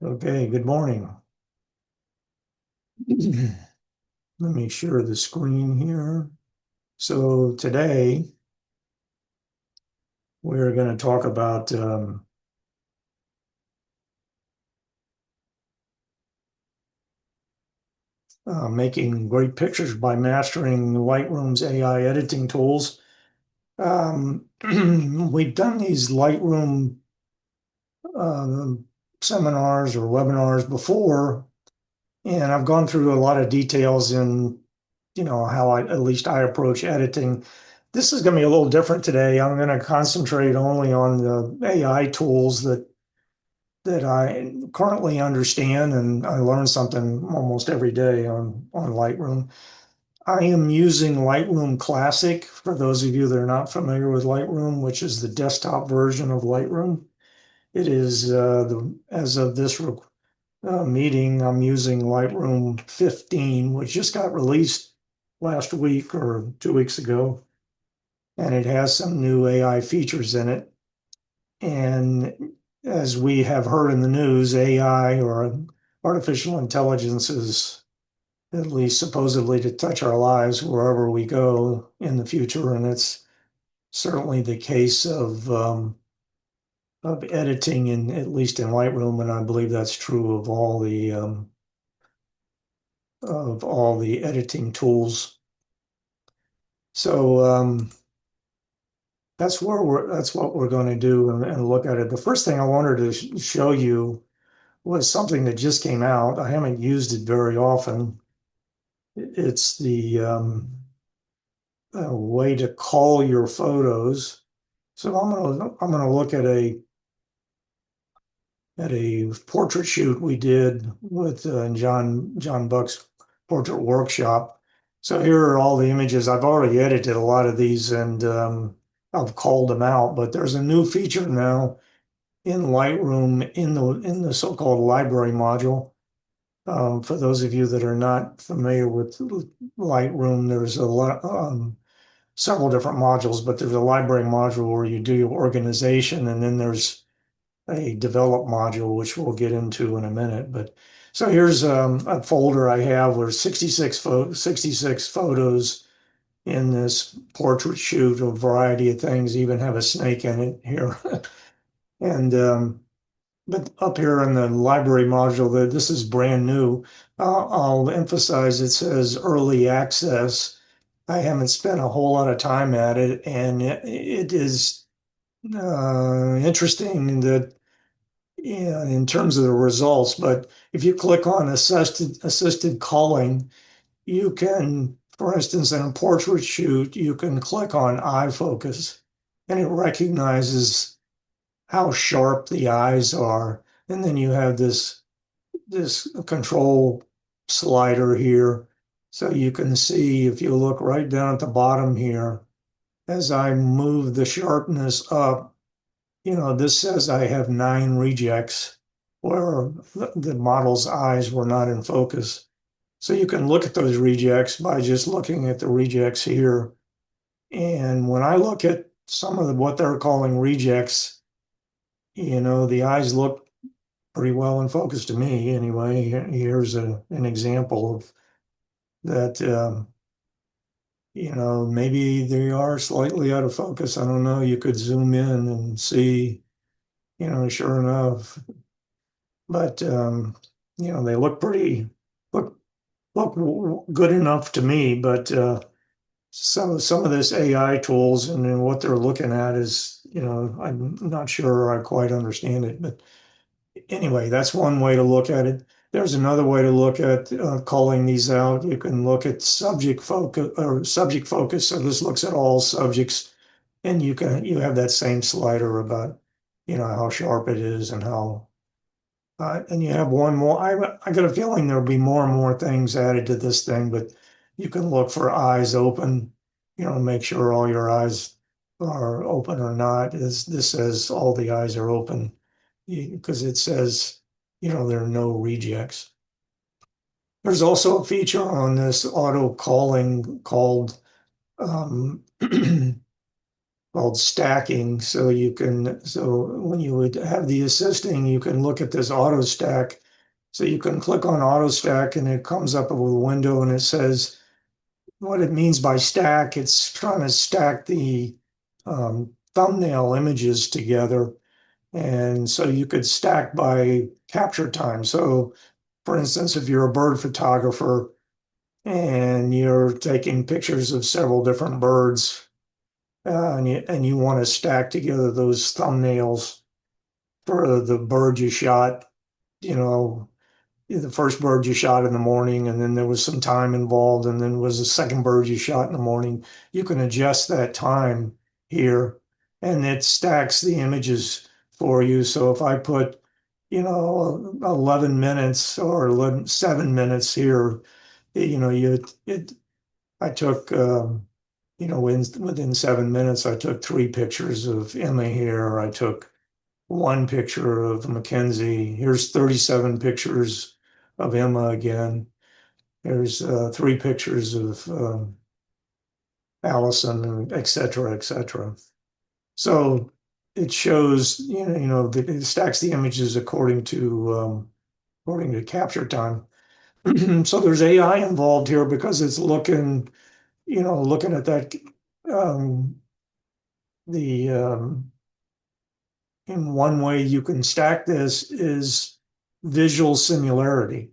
Okay, good morning. Let me share the screen here. So today we're going to talk about making great pictures by mastering Lightroom's AI editing tools. We've done these Lightroom uh, seminars or webinars before, and I've gone through a lot of details in, how at least I approach editing. This is going to be a little different today. I'm going to concentrate only on the AI tools that I currently understand, and I learn something almost every day on Lightroom. I am using Lightroom Classic for those of you that are not familiar with Lightroom, which is the desktop version of Lightroom. It is as of this meeting, I'm using Lightroom 15, which just got released last week or 2 weeks ago, and it has some new AI features in it. And as we have heard in the news, AI or artificial intelligence is at least supposedly to touch our lives wherever we go in the future, and it's certainly the case of editing in at least in Lightroom, and I believe that's true of all the editing tools. So that's what we're going to do and look at it. The first thing I wanted to show you was something that just came out. I haven't used it very often. It's the way to call your photos. So I'm gonna look at a portrait shoot we did with John Buck's portrait workshop. So here are all the images. I've already edited a lot of these and I've called them out, but there's a new feature now in Lightroom in the so-called library module. For those of you that are not familiar with Lightroom, there's a lot, several different modules, but there's a library module where you do your organization, and then there's a develop module, which we'll get into in a minute. But so here's a folder I have with 66 photos in this portrait shoot, a variety of things, even have a snake in it here. And but up here in the library module, that this is brand new. I'll emphasize it says early access. I haven't spent a whole lot of time at it, and it is interesting that in terms of the results. But if you click on assisted calling, you can, for instance, in a portrait shoot, you can click on eye focus, and it recognizes how sharp the eyes are. And then you have this control slider here. So you can see if you look right down at the bottom here, as I move the sharpness up, this says I have 9 rejects where the model's eyes were not in focus. So you can look at those rejects by just looking at the rejects here. And when I look at some of what they're calling rejects, the eyes look pretty well in focus to me anyway. Here's an example of that. Maybe they are slightly out of focus. I don't know. You could zoom in and see, sure enough. But they look look good enough to me. But some of this AI tools and then what they're looking at is, I'm not sure I quite understand it. But anyway, that's one way to look at it. There's another way to look at calling these out. You can look at subject focus or subject focus. So this looks at all subjects, and you have that same slider about, how sharp it is and how. And you have one more. I got a feeling there'll be more and more things added to this thing, but you can look for eyes open, make sure all your eyes are open or not. This says all the eyes are open because it says, there are no rejects. There's also a feature on this auto calling called called stacking. So when you would have the assisting, you can look at this auto stack. So you can click on auto stack and it comes up with a window and it says what it means by stack. It's trying to stack the thumbnail images together. And so you could stack by capture time. So for instance, if you're a bird photographer and you're taking pictures of several different birds, and you want to stack together those thumbnails for the bird you shot, you know, the first bird you shot in the morning, and then there was some time involved, and then was the second bird you shot in the morning. You can adjust that time here, and it stacks the images for you. So if I put, 11 minutes or 7 minutes here, you know, you it I took, within 7 minutes, I took three pictures of Emma here. I took one picture of Mackenzie. Here's 37 pictures of Emma again. There's three pictures of Allison, et cetera, et cetera. So it shows, it stacks the images according to capture time. So there's AI involved here because it's looking at that um, the in one way you can stack this is visual similarity.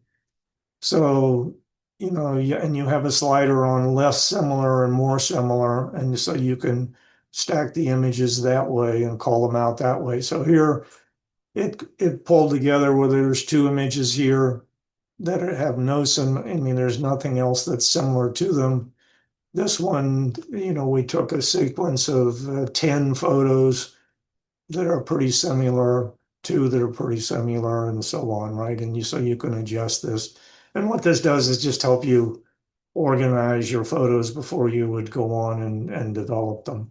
So, and you have a slider on less similar and more similar, and so you can stack the images that way and call them out that way. So here it pulled together where there's two images here that have no sim. I mean, there's nothing else that's similar to them. This one, we took a sequence of 10 photos that are pretty similar, two that are pretty similar, and so on, right? So you can adjust this. And what this does is just help you organize your photos before you would go on and develop them.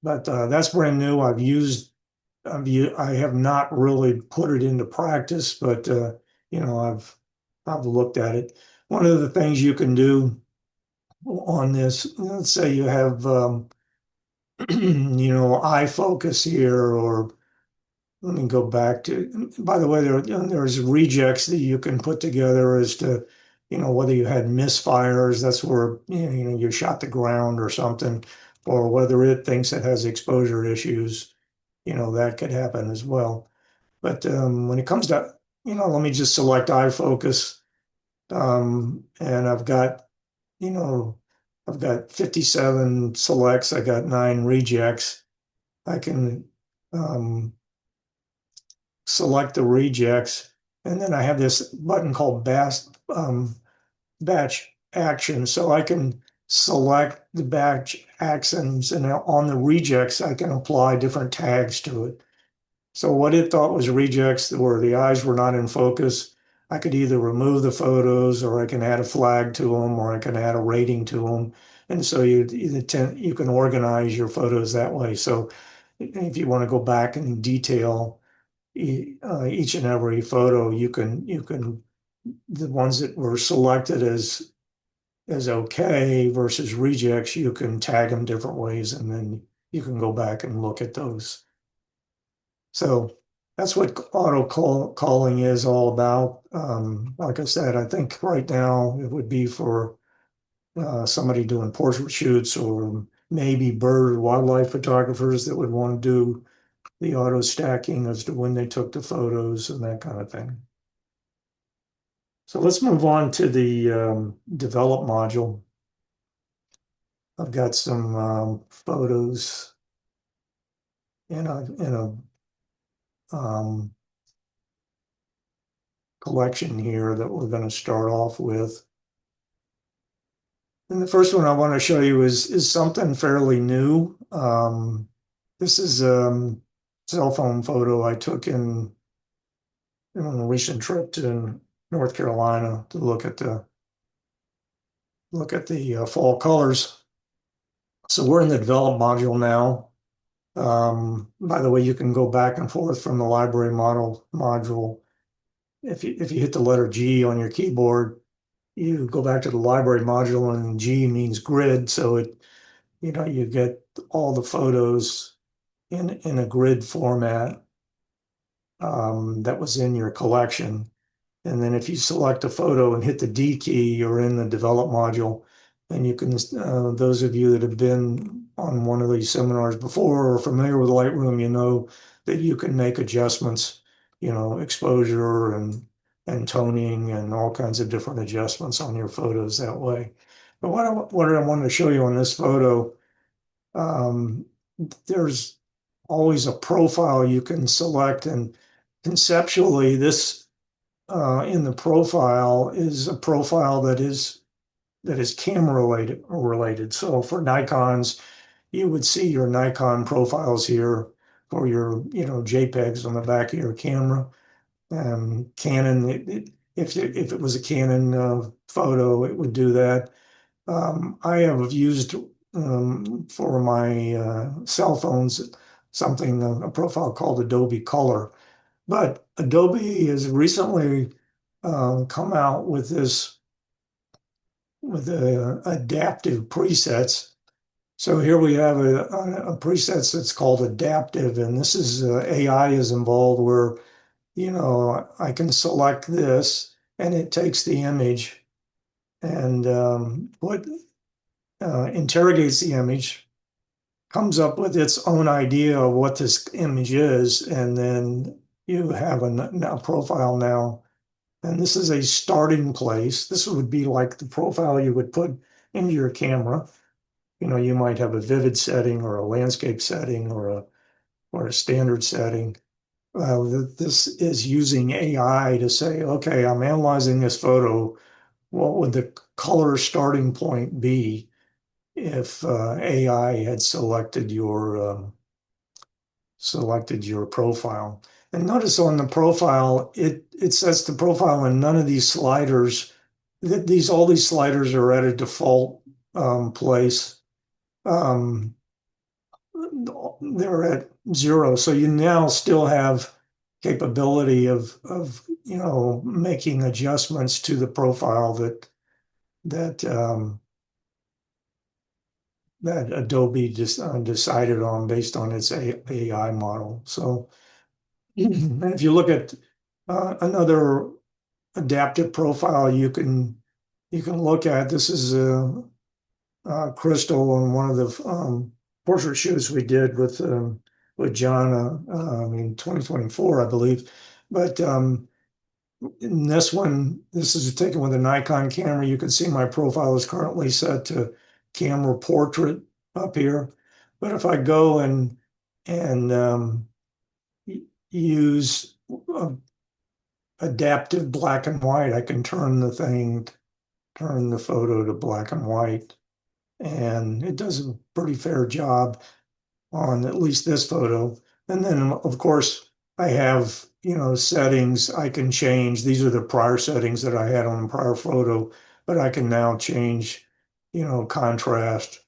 But that's brand new. I have not really put it into practice, but I've looked at it. One of the things you can do on this, let's say you have eye focus here, or let me go back to, by the way, there's rejects that you can put together as to, whether you had misfires, that's where, you shot the ground or something, or whether it thinks it has exposure issues, that could happen as well. But when it comes to, let me just select eye focus, and you know, I've got 57 selects, I got 9 rejects. I can select the rejects, and then I have this button called batch action. So I can select the batch actions, and on the rejects, I can apply different tags to it. So what it thought was rejects where the eyes were not in focus, I could either remove the photos, or I can add a flag to them, or I can add a rating to them. And so you can organize your photos that way. So if you want to go back and detail each and every photo, you can the ones that were selected as okay versus rejects, you can tag them different ways, and then you can go back and look at those. So that's what calling is all about. Like I said, I think right now it would be for somebody doing portrait shoots, or maybe bird or wildlife photographers that would want to do the auto stacking as to when they took the photos and that kind of thing. So let's move on to the develop module. I've got some photos in a collection here that we're going to start off with. And the first one I want to show you is something fairly new. This is a cell phone photo I took on a recent trip to North Carolina to look at the fall colors. So we're in the develop module now. By the way, you can go back and forth from the library module. If you hit the letter G on your keyboard, you go back to the library module, and G means grid. So you get all the photos in a grid format that was in your collection. And then if you select a photo and hit the D key, you're in the develop module. And you can, those of you that have been on one of these seminars before or familiar with Lightroom, you know that you can make adjustments, exposure and toning and all kinds of different adjustments on your photos that way. But what I wanted to show you on this photo, um, there's always a profile you can select, and conceptually, this in the profile is a profile that is camera related. So for Nikons, you would see your Nikon profiles here for your JPEGs on the back of your camera. Canon, if it was a Canon photo, it would do that. I have used for my cell phones something a profile called Adobe Color, but Adobe has recently come out with this with adaptive presets. So here we have a preset that's called adaptive, and this is AI is involved where I can select this and it takes the image and interrogates the image, comes up with its own idea of what this image is, and then you have a profile now. And this is a starting place. This would be like the profile you would put into your camera. You might have a vivid setting or a landscape setting or a standard setting. This is using AI to say, okay, I'm analyzing this photo. What would the color starting point be if AI had selected your profile? And notice on the profile, it sets the profile in none of these sliders. All these sliders are at a default place. Um, they're at 0, so you now still have capability of making adjustments to the profile that Adobe just decided on based on its AI model. So, and if you look at another adaptive profile, you can look at. This is Crystal on one of the portrait shoots we did with John in 2024, I believe. But in this one, this is taken with a Nikon camera. You can see my profile is currently set to camera portrait up here. But if I go and use adaptive black and white, I can turn the photo to black and white, and it does a pretty fair job on at least this photo. And then, of course, I have, settings I can change. These are the prior settings that I had on the prior photo, but I can now change, contrast.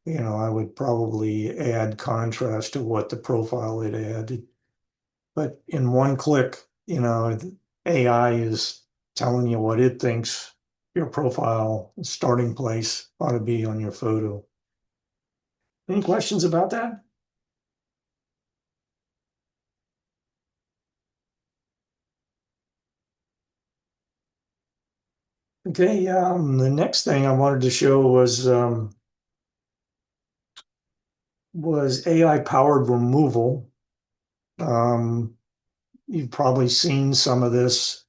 I would probably add contrast to what the profile it added. But in one click, AI is telling you what it thinks your profile starting place ought to be on your photo. Any questions about that? Okay, the next thing I wanted to show was AI powered removal. Um, you've probably seen some of this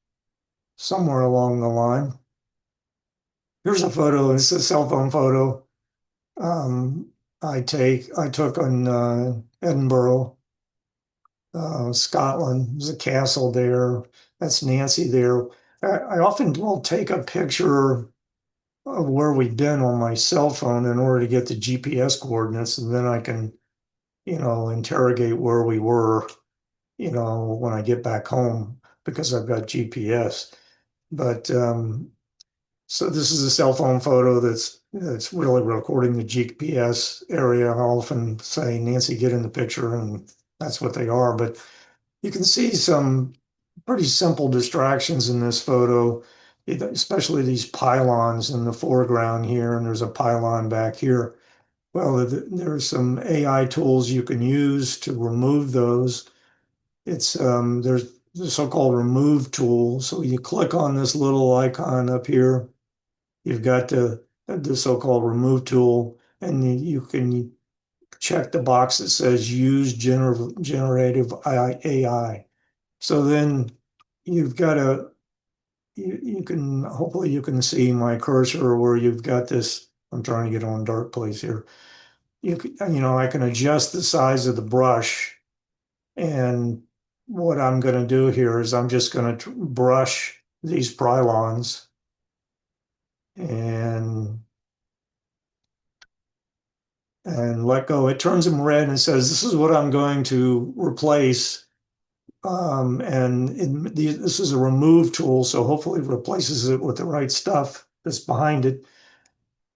somewhere along the line. Here's a photo. It's a cell phone photo. Um, I took on Edinburgh, Scotland. There's a castle there. That's Nancy there. I often will take a picture of where we've been on my cell phone in order to get the GPS coordinates, and then I can, interrogate where we were, when I get back home because I've got GPS. But so this is a cell phone photo that's really recording the GPS area. I often say, Nancy, get in the picture, and that's what they are. But you can see some pretty simple distractions in this photo, especially these pylons in the foreground here, and there's a pylon back here. Well, there are some AI tools you can use to remove those. There's the so-called remove tool. So you click on this little icon up here. You've got the so-called remove tool, and you can check the box that says use generative AI. So then you've got you can hopefully you can see my cursor where you've got this. I'm trying to get on dark place here. I can adjust the size of the brush, and what I'm going to do here is I'm just going to brush these pylons and let go. It turns them red and says, this is what I'm going to replace. This is a remove tool, so hopefully it replaces it with the right stuff that's behind it.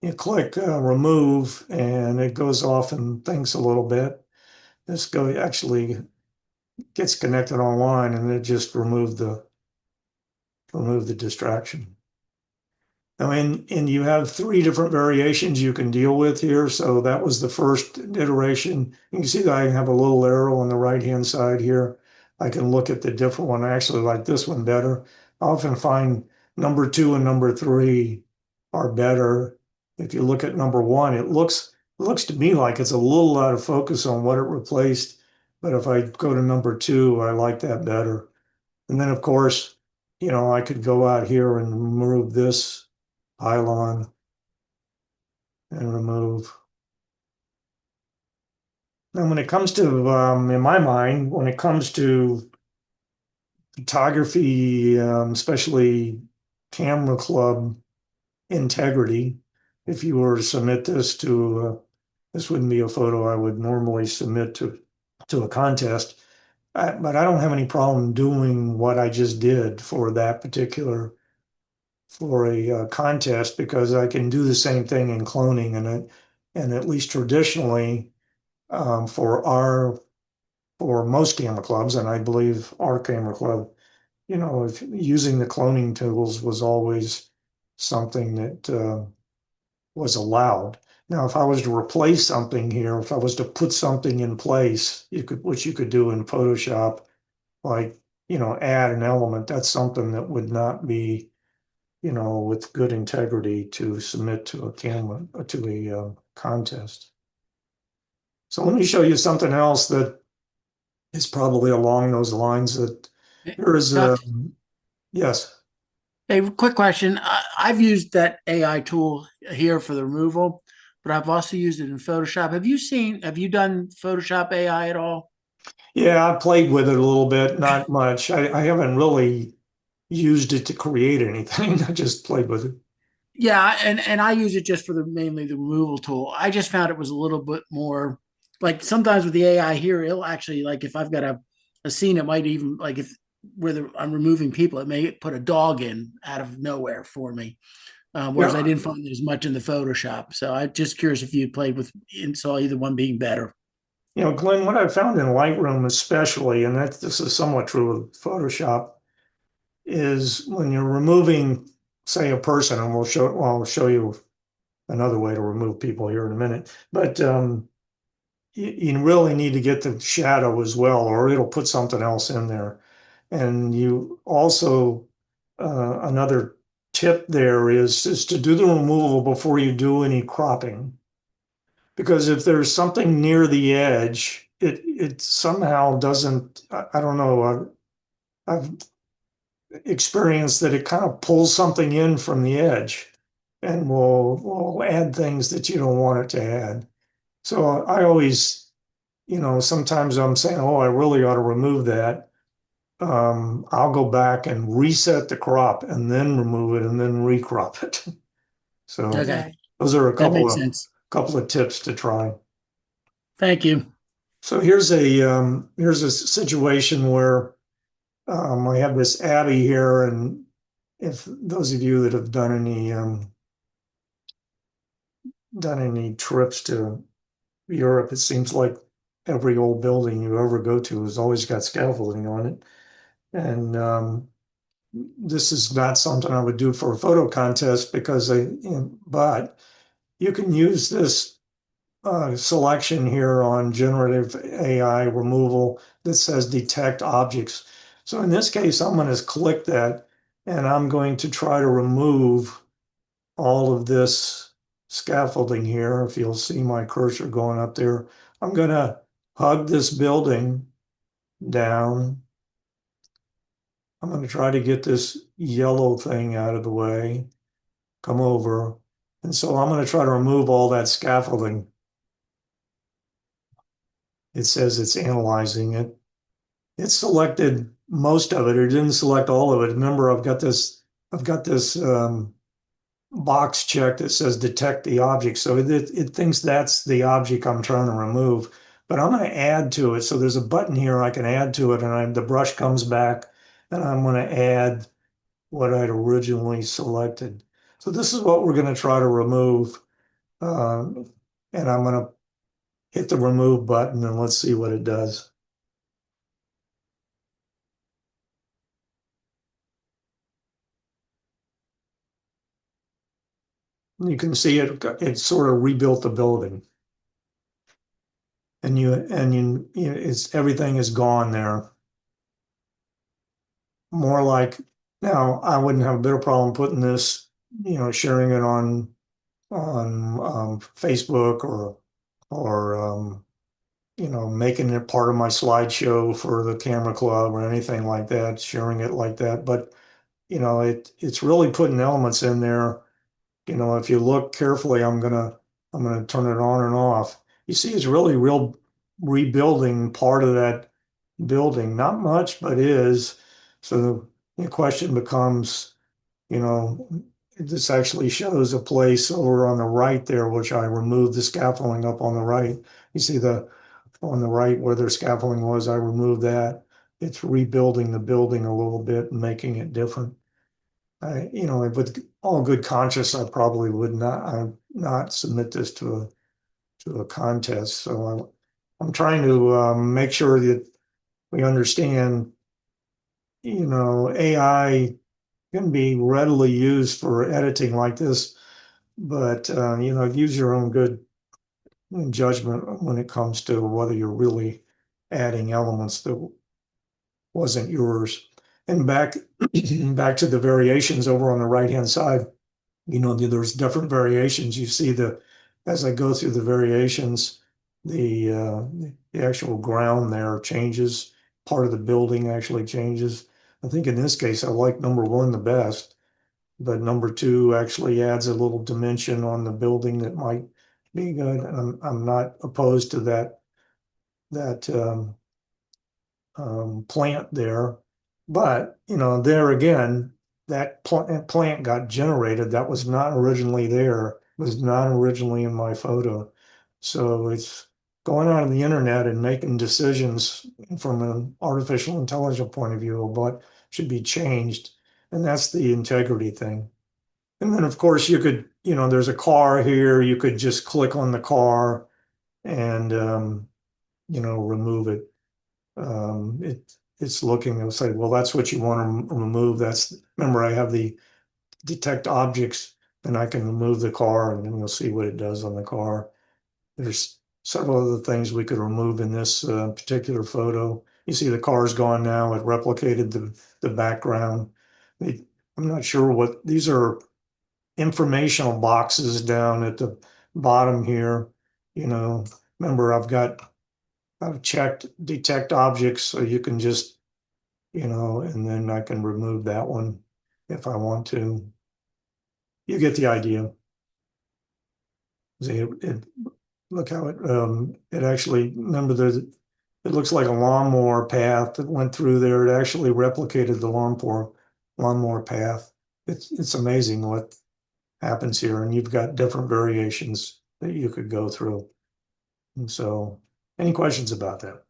You click remove, and it goes off and thinks a little bit. This go actually gets connected online, and it just remove the distraction. I mean, and you have three different variations you can deal with here. So that was the first iteration. You can see that I have a little arrow on the right-hand side here. I can look at the different one. I actually like this one better. I often find number two and number three are better. If you look at number one, it looks to me like it's a little out of focus on what it replaced. But if I go to number two, I like that better. And then, of course, I could go out here and remove this pylon and remove. And when it comes to, in my mind, when it comes to photography, especially camera club integrity, if you were to submit this this wouldn't be a photo I would normally submit to a contest. But I don't have any problem doing what I just did for that particular for a contest because I can do the same thing in cloning and at least traditionally for for most camera clubs, and I believe our camera club, if using the cloning tools was always something that was allowed. Now, if I was to replace something here, if I was to put something in place, which you could do in Photoshop, like add an element, that's something that would not be with good integrity to submit to a camera to a contest. So let me show you something else that is probably along those lines. That there is a Chuck, yes, a quick question. I've used that AI tool here for the removal, but I've also used it in Photoshop. Have you done Photoshop AI at all? yeah, I played with it a little bit, not much. I haven't really used it to create anything. I just played with it. Yeah, and I use it just for the mainly the removal tool. I just found it was a little bit more like sometimes with the AI here, it'll actually like if I've got a scene, it might even like if I'm removing people, it may put a dog in out of nowhere for me. Whereas I Yeah, didn't find it as much in the Photoshop. So I'm just curious if you played with and saw either one being better. Glenn, what I found in Lightroom especially, and this is somewhat true of Photoshop, is when you're removing, say, a person, and I'll show you another way to remove people here in a minute, but you really need to get the shadow as well, or it'll put something else in there. And you also, another tip there is to do the removal before you do any cropping. Because if there's something near the edge, it somehow doesn't, I don't know, I've experienced that it kind of pulls something in from the edge and will add things that you don't want it to add. So I always, sometimes I'm saying, oh, I really ought to remove that. I'll go back and reset the crop and then remove it and then recrop it. So Okay, right. Those are a that makes sense. couple of tips to try. Thank you. So here's a situation where I have this abbey here, and if those of you that have done any trips to Europe, it seems like every old building you ever go to has always got scaffolding on it. And this is not something I would do for a photo contest but you can use this selection here on generative AI removal that says detect objects. So in this case, I'm going to click that and I'm going to try to remove all of this scaffolding here. If you'll see my cursor going up there, I'm going to hug this building down. I'm going to try to get this yellow thing out of the way, come over. And so I'm going to try to remove all that scaffolding. It says it's analyzing it. It selected most of it. It didn't select all of it. Remember, I've got this box checked that says detect the object. So it thinks that's the object I'm trying to remove. But I'm going to add to it. So there's a button here I can add to it, and the brush comes back, and I'm going to add what I'd originally selected. So this is what we're going to try to remove. And I'm going to hit the remove button, and let's see what it does. You can see it sort of rebuilt the building. It's everything is gone there. More like now I wouldn't have a bit of problem putting this, sharing it on Facebook or making it part of my slideshow for the camera club or anything like that, sharing it like that. But it's really putting elements in there. If you look carefully, I'm gonna turn it on and off. You see, it's really real rebuilding part of that building. Not much, but is. So the question becomes, you know, this actually shows a place over on the right there, which I removed the scaffolding up on the right. You see the on the right where their scaffolding was, I removed that. It's rebuilding the building a little bit and making it different. With all good conscience, I probably would not submit this to a contest. So I'm trying to make sure that we understand, AI can be readily used for editing like this, but use your own good judgment when it comes to whether you're really adding elements that wasn't yours. And back to the variations over on the right-hand side, there's different variations. You see as I go through the variations, the actual ground there changes. Part of the building actually changes. I think in this case, I like number one the best, but number two actually adds a little dimension on the building that might be good. And I'm not opposed to that plant there. But, there again, that plant got generated. That was not originally there, was not originally in my photo. So it's going on the internet and making decisions from an artificial intelligence point of view of what should be changed. And that's the integrity thing. And then, of course, you could, there's a car here. You could just click on the car and, remove it. It's looking and say, well, that's what you want to remove. Remember, I have the detect objects and I can remove the car and then we'll see what it does on the car. There's several other things we could remove in this particular photo. You see the car's gone now. It replicated the background. I'm not sure what these are informational boxes down at the bottom here. Remember, I've checked detect objects, so you can just, and then I can remove that one if I want to. You get the idea. See, look how it actually, remember it looks like a lawnmower path that went through there. It actually replicated the lawnmower path. It's amazing what happens here, and you've got different variations that you could go through. And so, any questions about that?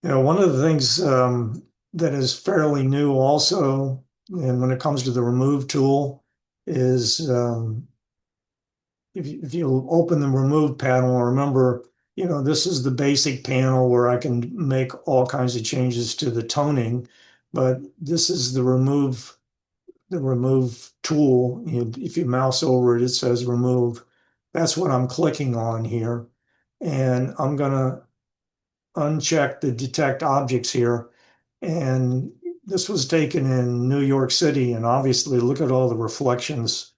One of the things that is fairly new also, and when it comes to the remove tool, is if you open the remove panel, remember, this is the basic panel where I can make all kinds of changes to the toning, but this is the remove the remove tool. If you mouse over it, it says remove. That's what I'm clicking on here. And I'm going to uncheck the detect objects here. And this was taken in New York City. And obviously, look at all the reflections.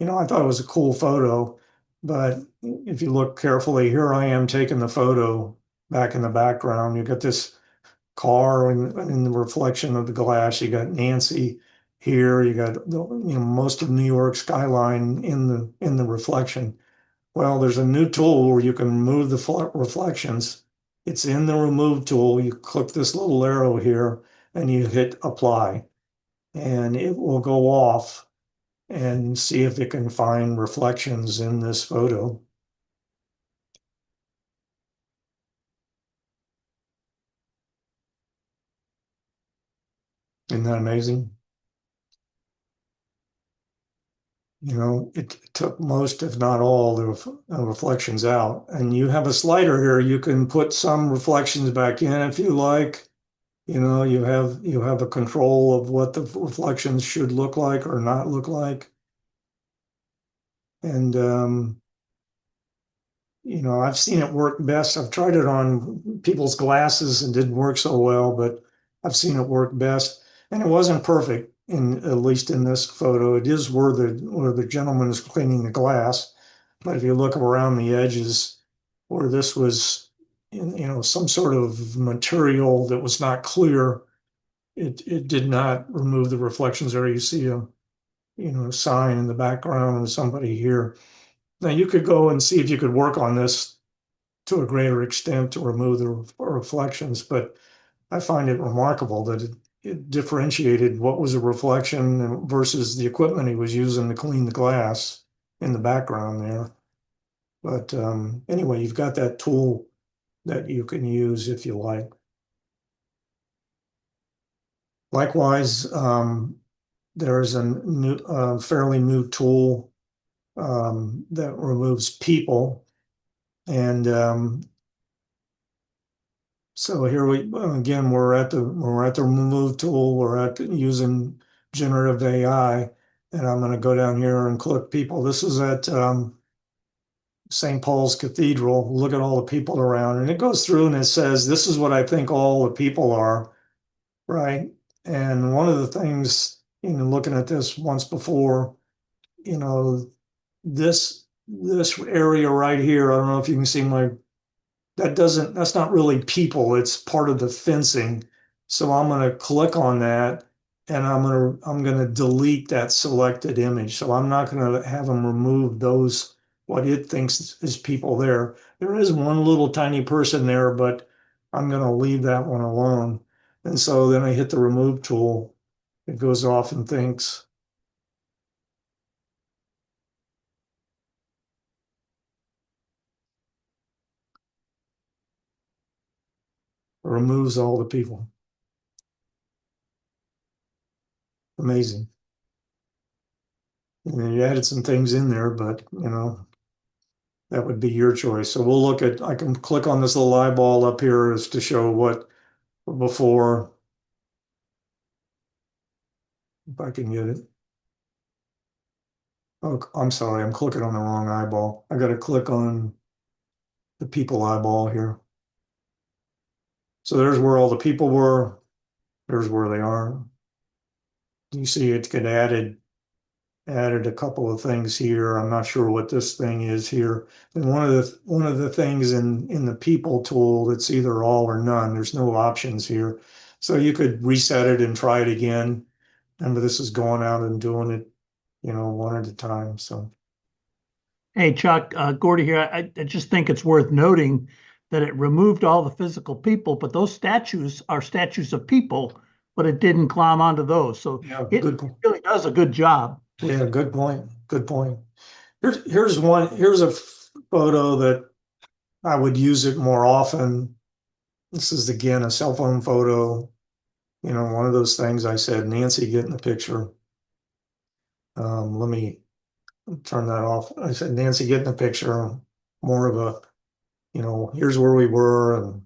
I thought it was a cool photo. But if you look carefully, here I am taking the photo back in the background. You got this car in the reflection of the glass. You got Nancy here. You got most of New York skyline in the reflection. Well, there's a new tool where you can remove the reflections. It's in the remove tool. You click this little arrow here and you hit apply, and it will go off and see if it can find reflections in this photo. Isn't that amazing? It took most, if not all, the reflections out. And you have a slider here. You can put some reflections back in if you like. You have a control of what the reflections should look like or not look like. And I've seen it work best. I've tried it on people's glasses and didn't work so well, but I've seen it work best. And it wasn't perfect at least in this photo. It is where the gentleman is cleaning the glass. But if you look around the edges where this was some sort of material that was not clear, it did not remove the reflections there. You see a sign in the background and somebody here. Now you could go and see if you could work on this to a greater extent to remove the reflections, but I find it remarkable that it differentiated what was a reflection versus the equipment he was using to clean the glass in the background there. But anyway, you've got that tool that you can use if you like. Likewise, there's a fairly new tool that removes people. And so here again, we're at the remove tool. We're at using generative AI, and I'm going to go down here and click people. This is at St. Paul's Cathedral. Look at all the people around, and it goes through and it says, "This is what I think all the people are." Right. And one of the things, looking at this once before, you know, this area right here, I don't know if you can see that's not really people, it's part of the fencing. So I'm going to click on that and I'm going to delete that selected image. So I'm not going to have them remove those, what it thinks is people there. There is one little tiny person there, but I'm going to leave that one alone. And so then I hit the remove tool. It goes off and thinks, removes all the people. Amazing. And you added some things in there, but that would be your choice. So I can click on this little eyeball up here as to show what before, if I can get it. Oh, I'm sorry, I'm clicking on the wrong eyeball. I got to click on the people eyeball here. So there's where all the people were. There's where they are. You see it get added a couple of things here. I'm not sure what this thing is here. And one of the things in the people tool, it's either all or none. There's no options here. So you could reset it and try it again. Remember, this is going out and doing it, one at a time. So Hey, Chuck, Gordy here. I just think it's worth noting that it removed all the physical people, but those statues are statues of people, but it didn't climb onto those. So yeah, it good point. really does a good job. Yeah, good point. Good point. Here's a photo that I would use it more often. This is again a cell phone photo. One of those things I said, Nancy, get in the picture. Let me turn that off. I said, Nancy, get in the picture. More of a, here's where we were and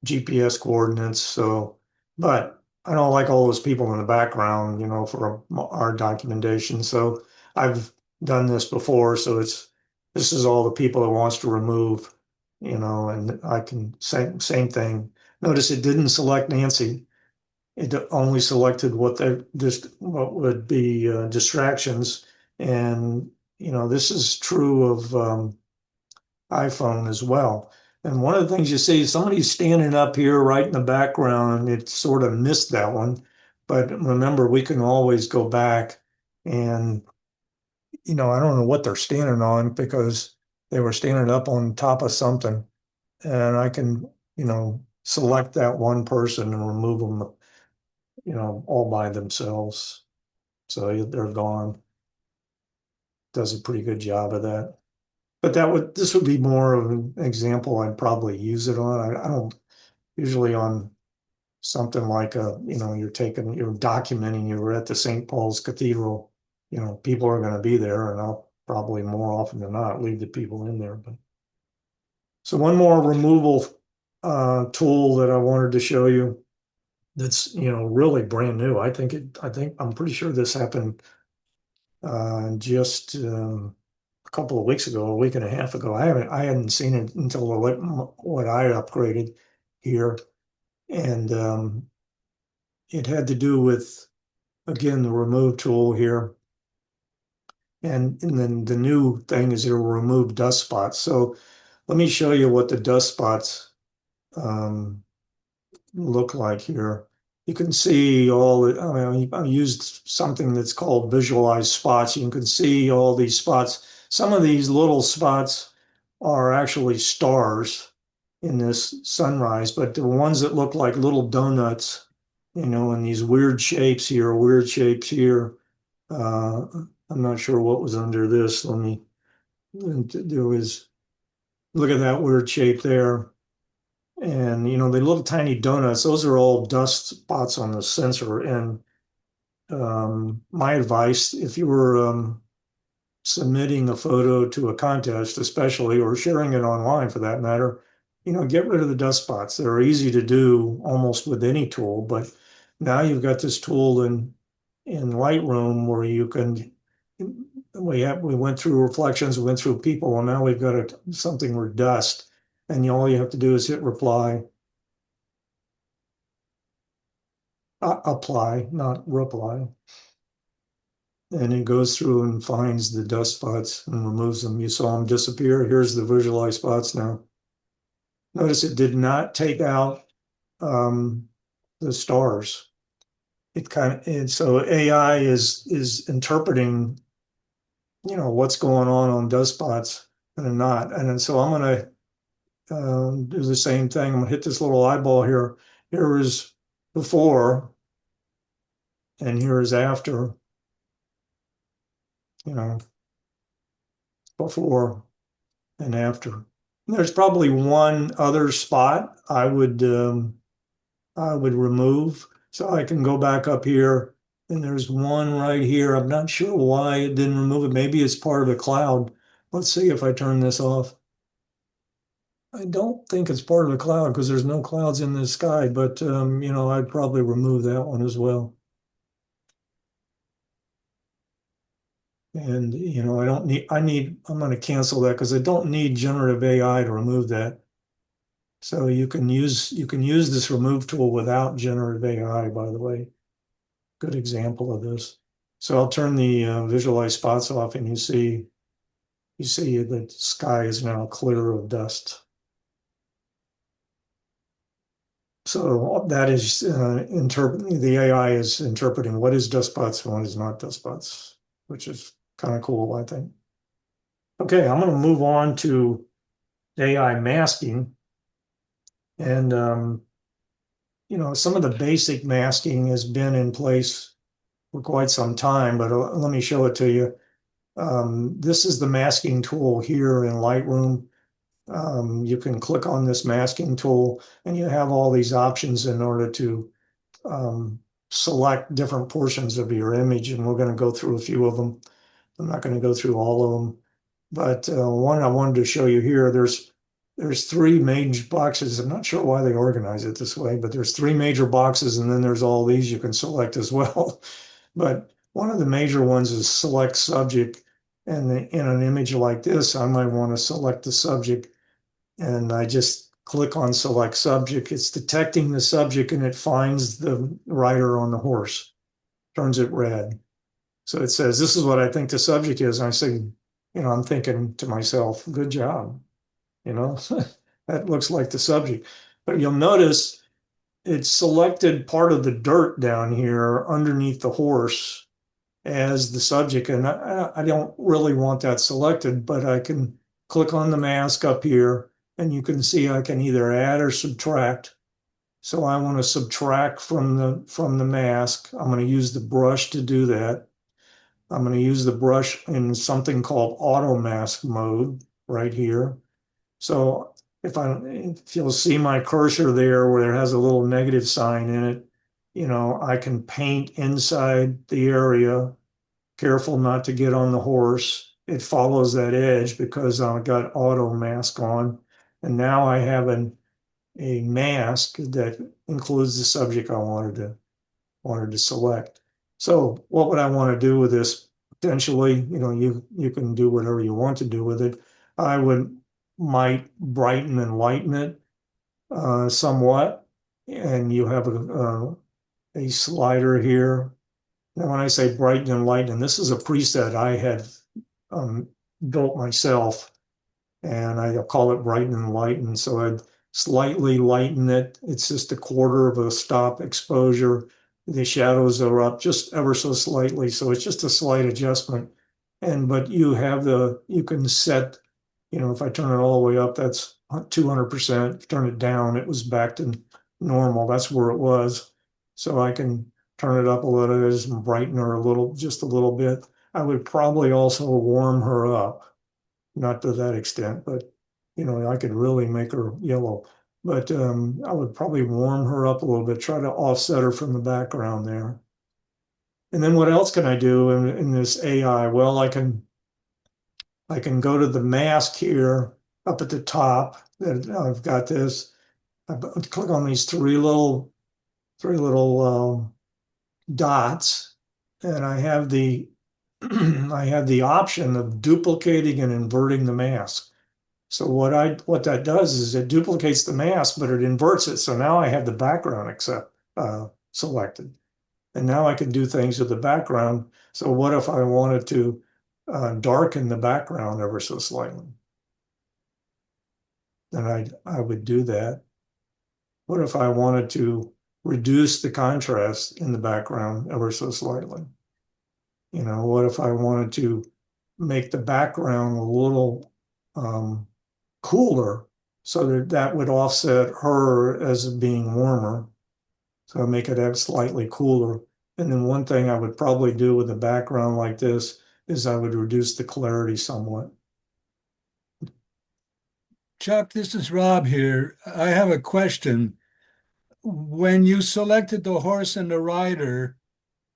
GPS coordinates. So, but I don't like all those people in the background, for our documentation. So I've done this before. So this is all the people it wants to remove, and I can same thing. Notice it didn't select Nancy. It only selected what would be distractions. And, this is true of iPhone as well. And one of the things you see is somebody's standing up here right in the background, and it sort of missed that one. But remember, we can always go back and, I don't know what they're standing on because they were standing up on top of something. And I can, select that one person and remove them, all by themselves. So they're gone. Does a pretty good job of that. But this would be more of an example I'd probably use it on. I don't usually on something like you're documenting, you were at the St. Paul's Cathedral, people are going to be there, and I'll probably more often than not leave the people in there. But so one more removal tool that I wanted to show you that's really brand new. I'm pretty sure this happened just a couple of weeks ago, a week and a half ago. I hadn't seen it until what I upgraded here, and it had to do with, again, the remove tool here, and then the new thing is it'll remove dust spots. So let me show you what the dust spots um, look like here. You can see I mean, I used something that's called visualize spots. You can see all these spots. Some of these little spots are actually stars in this sunrise, but the ones that look like little donuts, and these weird shapes here, weird shapes here. Uh, I'm not sure what was under this. There was, look at that weird shape there. And the little tiny donuts, those are all dust spots on the sensor. And my advice, if you were submitting a photo to a contest, especially, or sharing it online for that matter, get rid of the dust spots. They're easy to do almost with any tool, but now you've got this tool in Lightroom where you can. We went through reflections, we went through people, and now we've got something where dust, and all you have to do is hit reply. Apply, not reply. And it goes through and finds the dust spots and removes them. You saw them disappear. Here's the visualized spots now. Notice it did not take out the stars. And so AI is interpreting, what's going on dust spots and not. And then so I'm going to do the same thing. I'm going to hit this little eyeball here. Here is before, and here is after. Before and after. There's probably one other spot I would remove. So I can go back up here, and there's one right here. I'm not sure why it didn't remove it. Maybe it's part of the cloud. Let's see if I turn this off. I don't think it's part of the cloud because there's no clouds in the sky, but I'd probably remove that one as well. And, I'm going to cancel that because I don't need generative AI to remove that. So you can use this remove tool without generative AI, by the way. Good example of this. So I'll turn the visualize spots off, and you see the sky is now clear of dust. So that is the AI is interpreting what is dust spots and what is not dust spots, which is kind of cool, I think. Okay, I'm going to move on to AI masking. And, some of the basic masking has been in place for quite some time, but let me show it to you. This is the masking tool here in Lightroom. You can click on this masking tool, and you have all these options in order to select different portions of your image, and we're going to go through a few of them. I'm not going to go through all of them, but one I wanted to show you here, there's there's three major boxes. I'm not sure why they organize it this way, but there's three major boxes, and then there's all these you can select as well. But one of the major ones is select subject. And in an image like this, I might want to select the subject, and I just click on select subject. It's detecting the subject and it finds the rider on the horse, turns it red. So it says, this is what I think the subject is. And I say, I'm thinking to myself, good job. That looks like the subject. But you'll notice it selected part of the dirt down here underneath the horse as the subject. And I don't really want that selected, but I can click on the mask up here and you can see I can either add or subtract. So I want to subtract from the mask. I'm going to use the brush to do that. I'm going to use the brush in something called auto mask mode right here. So if you'll see my cursor there where it has a little negative sign in it, I can paint inside the area, careful not to get on the horse. It follows that edge because I've got auto mask on. And now I have a mask that includes the subject I wanted to select. So what would I want to do with this? Potentially, you can do whatever you want to do with it. I might brighten and lighten it somewhat, and you have a slider here. Now, when I say brighten and lighten, this is a preset I had built myself, and I call it brighten and lighten. So I'd slightly lighten it. It's just a quarter of a stop exposure. The shadows are up just ever so slightly. So it's just a slight adjustment. But you can set, if I turn it all the way up, that's 200%. Turn it down, it was back to normal. That's where it was. So I can turn it up a little, just brighten her just a little bit. I would probably also warm her up, not to that extent, but I could really make her yellow. But I would probably warm her up a little bit, try to offset her from the background there. And then what else can I do in this AI? Well, I can go to the mask here up at the top. That I've got this. I click on these three little dots, and I have the I have the option of duplicating and inverting the mask. So what that does is it duplicates the mask, but it inverts it. So now I have the background selected, and now I can do things with the background. So what if I wanted to darken the background ever so slightly? Then I would do that. What if I wanted to reduce the contrast in the background ever so slightly? What if I wanted to make the background a little cooler so that would offset her as being warmer. So make it slightly cooler. And then one thing I would probably do with a background like this is I would reduce the clarity somewhat. Chuck, this is Rob here. I have a question. When you selected the horse and the rider,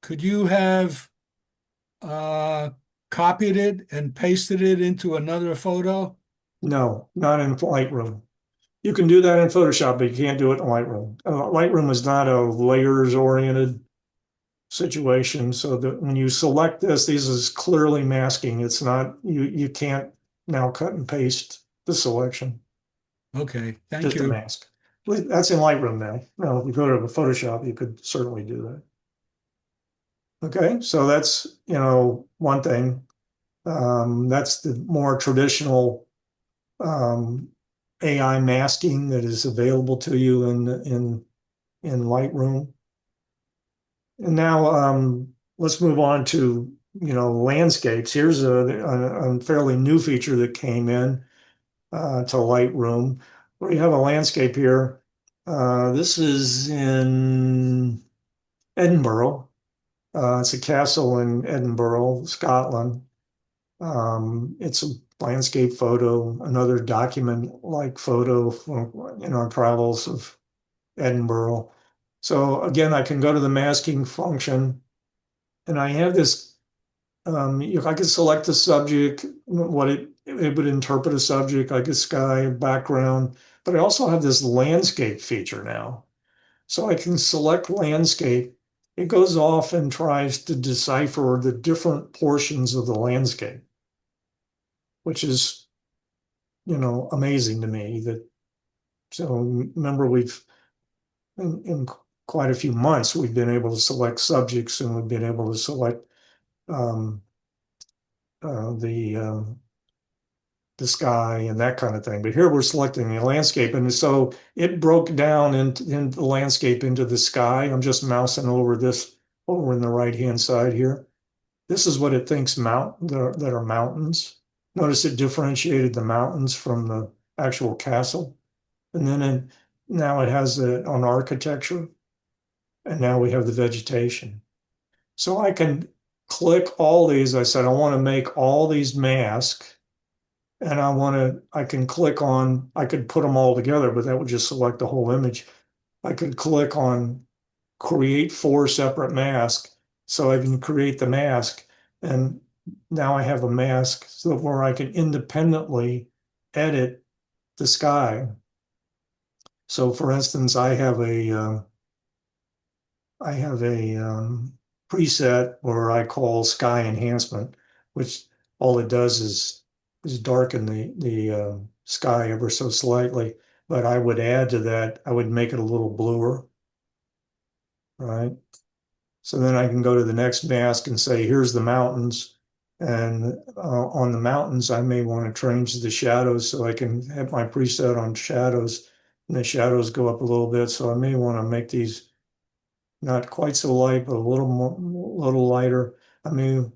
could you have copied it and pasted it into another photo? No, not in Lightroom. You can do that in Photoshop, but you can't do it in Lightroom. Lightroom is not a layers-oriented situation. So that when you select this is clearly masking. It's not, you can't now cut and paste the selection, Okay, thank just a you. mask. That's in Lightroom now. Now, if you go to Photoshop, you could certainly do that. Okay, so that's, one thing. That's the more traditional AI masking that is available to you in Lightroom. And now let's move on to landscapes. Here's a fairly new feature that came in to Lightroom, where you have a landscape here. This is in Edinburgh. It's a castle in Edinburgh, Scotland. It's a landscape photo, another document-like photo from our travels of Edinburgh. So again, I can go to the masking function, and I have this I could select the subject, what it would interpret a subject, like a sky background, but I also have this landscape feature now. So I can select landscape. It goes off and tries to decipher the different portions of the landscape, which is, amazing to me. So remember, we've in quite a few months, we've been able to select subjects, and we've been able to select um, the sky and that kind of thing. But here we're selecting the landscape. And so it broke down in the landscape into the sky. I'm just mousing over in the right-hand side here. This is what it thinks that are mountains. Notice it differentiated the mountains from the actual castle. And then now it has it on architecture. And now we have the vegetation. So I can click all these. I said, I want to make all these masks. And I can click on, I could put them all together, but that would just select the whole image. I could click on create 4 separate masks. So I can create the mask. And now I have a mask so where I can independently edit the sky. So for instance, I have a preset where I call sky enhancement, which all it does is darken the sky ever so slightly. But I would add to that, I would make it a little bluer, right? So then I can go to the next mask and say, here's the mountains. And on the mountains, I may want to change the shadows so I can have my preset on shadows, and the shadows go up a little bit. So I may want to make these not quite so light, but a little lighter. I mean,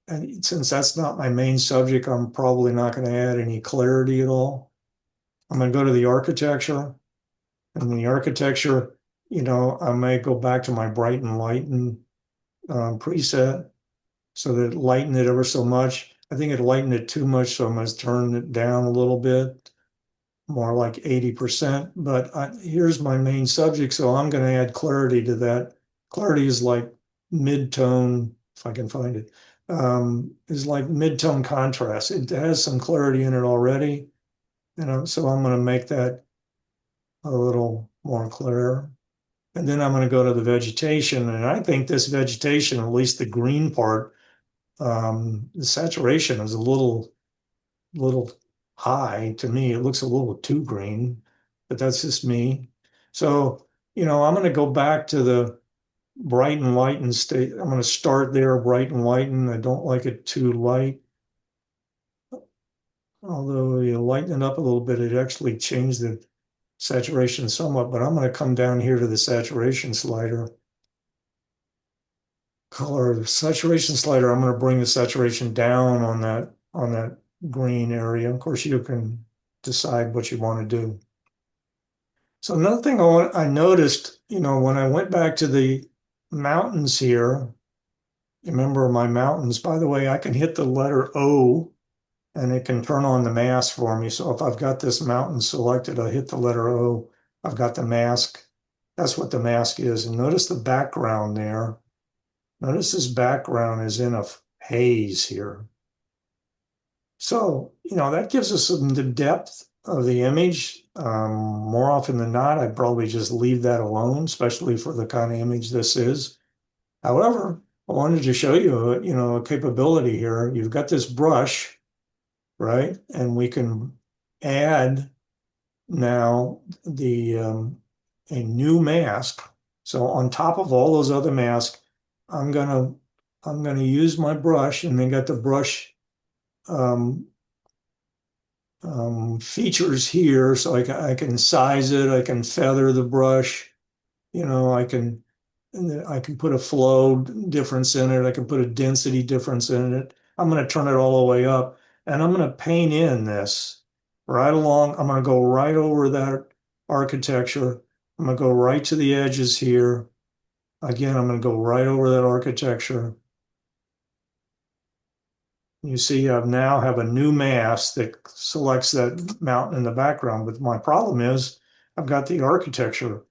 and since that's not my main subject, I'm probably not going to add any clarity at all. I'm going to go to the architecture, and the architecture, I may go back to my bright and lighten preset so that it lightened it ever so much. I think it lightened it too much, so I'm going to turn it down a little bit, more like 80%. But here's my main subject, so I'm going to add clarity to that. Clarity is like mid-tone, if I can find it, is like mid-tone contrast. It has some clarity in it already, so I'm going to make that a little more clear. And then I'm going to go to the vegetation, and I think this vegetation, at least the green part, the saturation is a little high to me. It looks a little too green, but that's just me. So, I'm going to go back to the bright and lighten state. I'm going to start there, bright and lighten. I don't like it too light. Although you lighten it up a little bit, it actually changed the saturation somewhat, but I'm going to come down here to the saturation slider. Color saturation slider, I'm going to bring the saturation down on that green area. Of course, you can decide what you want to do. So another thing I noticed, when I went back to the mountains here, remember my mountains, by the way, I can hit the letter O and it can turn on the mask for me. So if I've got this mountain selected, I hit the letter O, I've got the mask. That's what the mask is. And notice the background there. Notice this background is in a haze here. So, that gives us the depth of the image. More often than not, I'd probably just leave that alone, especially for the kind of image this is. However, I wanted to show you, a capability here. You've got this brush, right? And we can add now a new mask. So on top of all those other masks, I'm gonna use my brush, and then got the brush features here, so I can size it, I can feather the brush, I can put a flow difference in it, I can put a density difference in it. I'm going to turn it all the way up, and I'm going to paint in this right along. I'm going to go right over that architecture. I'm going to go right to the edges here. Again, I'm going to go right over that architecture. You see, I now have a new mask that selects that mountain in the background. But my problem is I've got the architecture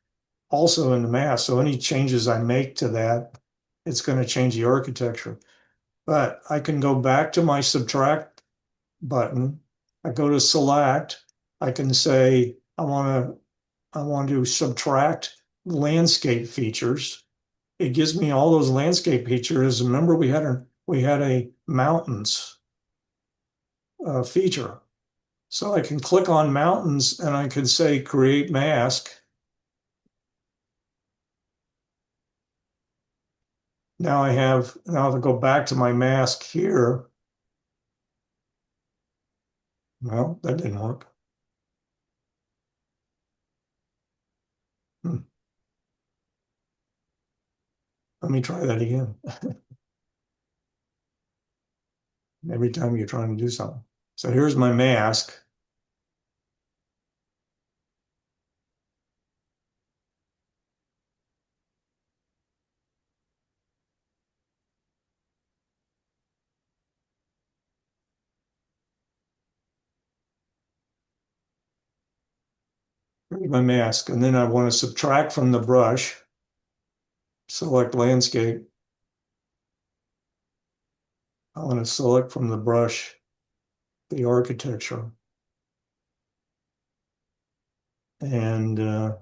also in the mask. So any changes I make to that, it's going to change the architecture. but I can go back to my subtract button. I go to select. I can say I want to subtract landscape features. It gives me all those landscape features. Remember, we had a mountains feature. So I can click on mountains and I can say create mask. Now if I go back to my mask here, well, that didn't work. Let me try that again. Every time you're trying to do something. So here's my mask. Here's my mask. And then I want to subtract from the brush. Select landscape. I want to select from the brush the architecture. And now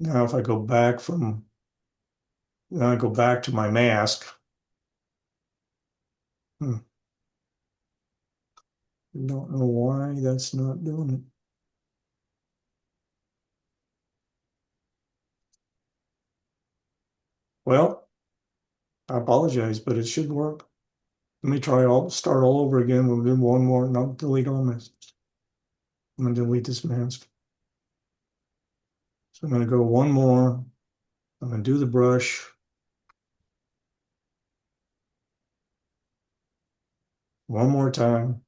if I go back to my mask. I don't know why that's not doing it. Well, I apologize, but it should work. Let me start all over again. We'll do one more, not delete all masks. I'm gonna delete this mask. So I'm gonna go one more. I'm gonna do the brush. One more time.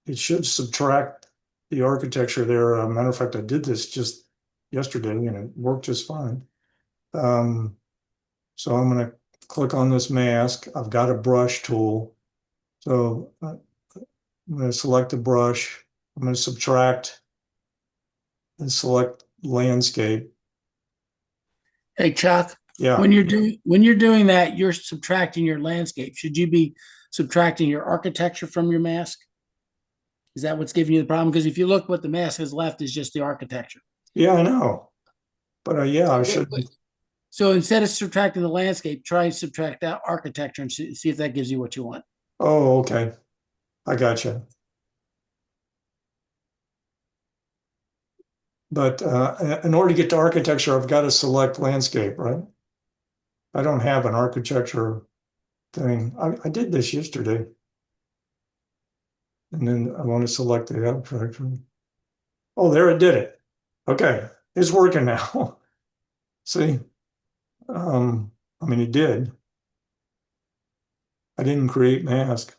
It should subtract the architecture there. Matter of fact, I did this just yesterday and it worked just fine. So I'm gonna click on this mask. I've got a brush tool. So I'm going to select the brush. I'm going to subtract and select landscape. Hey, Chuck, Yeah. when you're doing that, you're subtracting your landscape. Should you be subtracting your architecture from your mask? Is that what's giving you the problem? Because if you look, what the mask has left is just the architecture. Yeah, I know. But yeah, I should. So instead of subtracting the landscape, try and subtract that architecture and see if that gives you what you want. Oh, okay. I got you. But in order to get to architecture, I've got to select landscape, right? I don't have an architecture thing. I did this yesterday. And then I want to select the architecture. Oh, there it did it. Okay, it's working now. See? I mean, it did. I didn't create mask.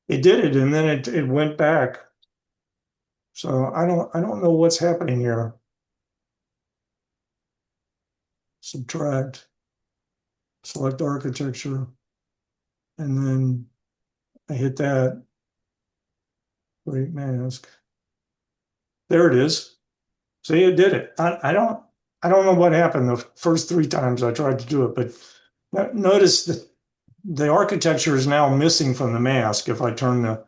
It did it, and then it went back. So I don't know what's happening here. Subtract, select architecture, and then I hit that. Create mask. There it is. See, it did it. I don't know what happened the first 3 times I tried to do it, but notice that the architecture is now missing from the mask. If I turn it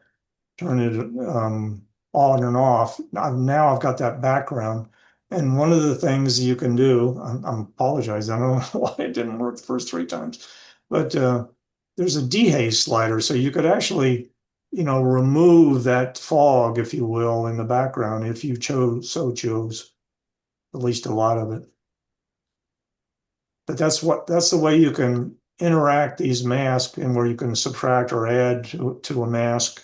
on and off, now I've got that background. And one of the things you can do, I'm apologizing, I don't know why it didn't work the first 3 times, but there's a dehaze slider, so you could actually, remove that fog, if you will, in the background if you chose, at least a lot of it. But that's the way you can interact these masks, and where you can subtract or add to a mask,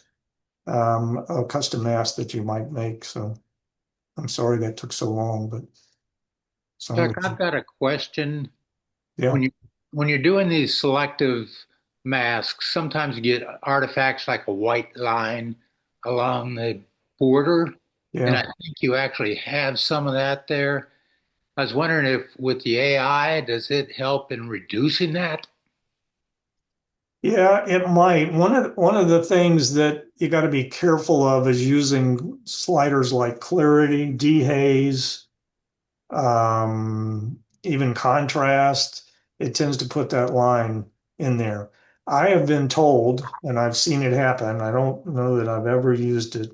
a custom mask that you might make. So I'm sorry that took so long, but Chuck, I've got a question. yeah, When you're doing these selective masks, sometimes you get artifacts like a white line along the border, and I yeah. think you actually have some of that there. I was wondering if with the AI, does it help in reducing that? Yeah, it might. One of the things that you got to be careful of is using sliders like clarity, dehaze, even contrast. It tends to put that line in there. I have been told, and I've seen it happen, I don't know that I've ever used it,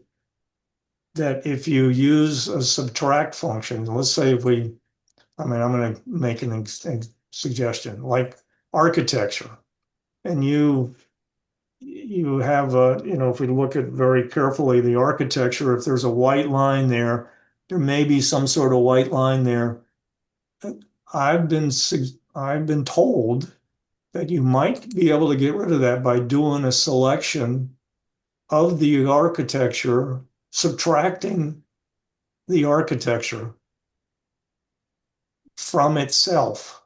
that if you use a subtract function, let's say if we, I mean, I'm going to make a suggestion like architecture, and you have a, if we look at very carefully the architecture, if there's a white line there, there may be some sort of white line there. I've been I've been told that you might be able to get rid of that by doing a selection of the architecture, subtracting the architecture from itself.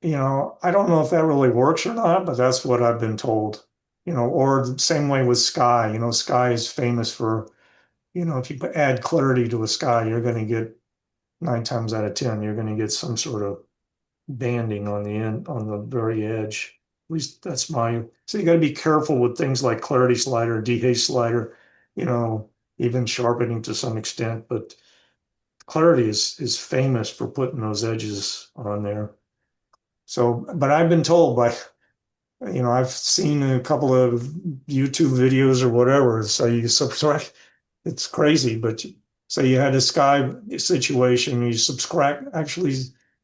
I don't know if that really works or not, but that's what I've been told. Or the same way with sky. Sky is famous for, if you add clarity to a sky, you're going to get 9 times out of 10, you're going to get some sort of banding on the end, on the very edge. At least that's so you got to be careful with things like clarity slider, dehaze slider, you know, even sharpening to some extent. But clarity is famous for putting those edges on there. So, but I've been told by, I've seen a couple of YouTube videos or whatever. So you subtract, it's crazy, but so you had a sky situation, you actually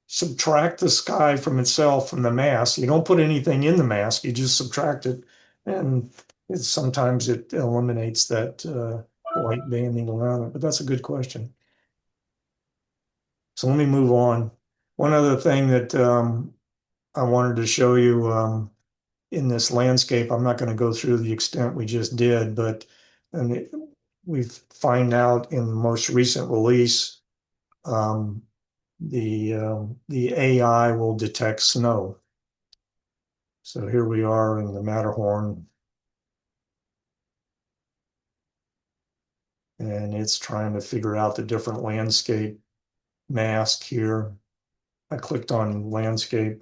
subtract the sky from itself from the mask. You don't put anything in the mask, you just subtract it. And sometimes it eliminates that white banding around it, but that's a good question. So let me move on. One other thing that I wanted to show you in this landscape, I'm not going to go through the extent we just did, but we find out in the most recent release, the AI will detect snow. So here we are in the Matterhorn, and it's trying to figure out the different landscape mask here. I clicked on landscape.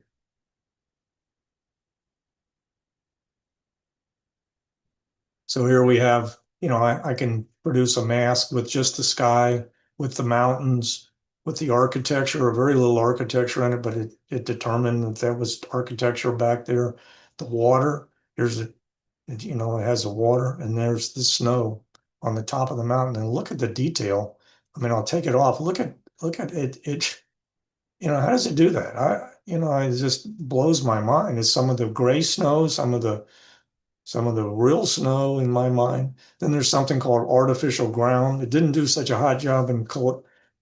So here we have, I can produce a mask with just the sky, with the mountains, with the architecture, a very little architecture in it, but it determined that that was architecture back there. The water, it has the water, and there's the snow on the top of the mountain. And look at the detail. I mean, I'll take it off. Look at it. How does it do that? It just blows my mind. It's some of the gray snow, some of the real snow in my mind. Then there's something called artificial ground. It didn't do such a hot job in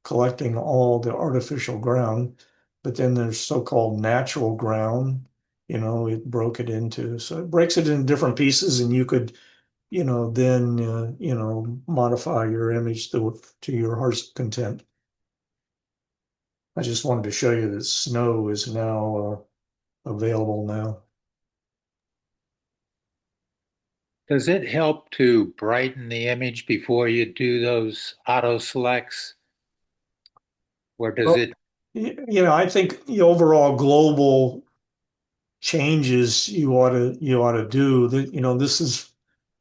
collecting all the artificial ground, but then there's so-called natural ground. It broke it into, so it breaks it into different pieces, and you could, then, modify your image to your heart's content. I just wanted to show you that snow is now available now. Does it help to brighten the image before you do those auto selects? Or does Well, it? I think the overall global changes you ought to do that. This is,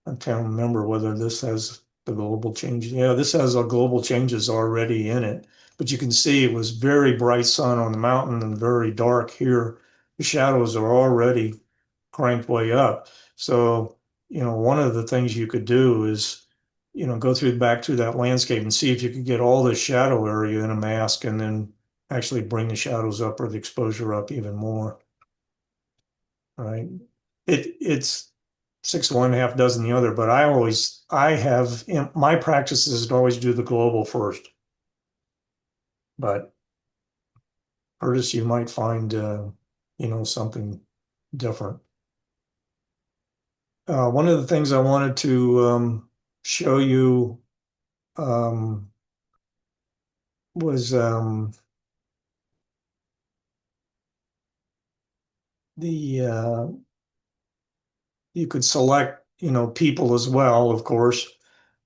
I can't remember whether this has the global changes. Yeah, this has a global changes already in it, but you can see it was very bright sun on the mountain and very dark here. The shadows are already cranked way up. So, one of the things you could do is, go back through that landscape and see if you could get all the shadow area in a mask and then actually bring the shadows up or the exposure up even more. Right? It's 6 of one, half dozen the other, but I have in my practice is to always do the global first. But Curtis, you might find something different. One of the things I wanted to show you was the you could select people as well, of course.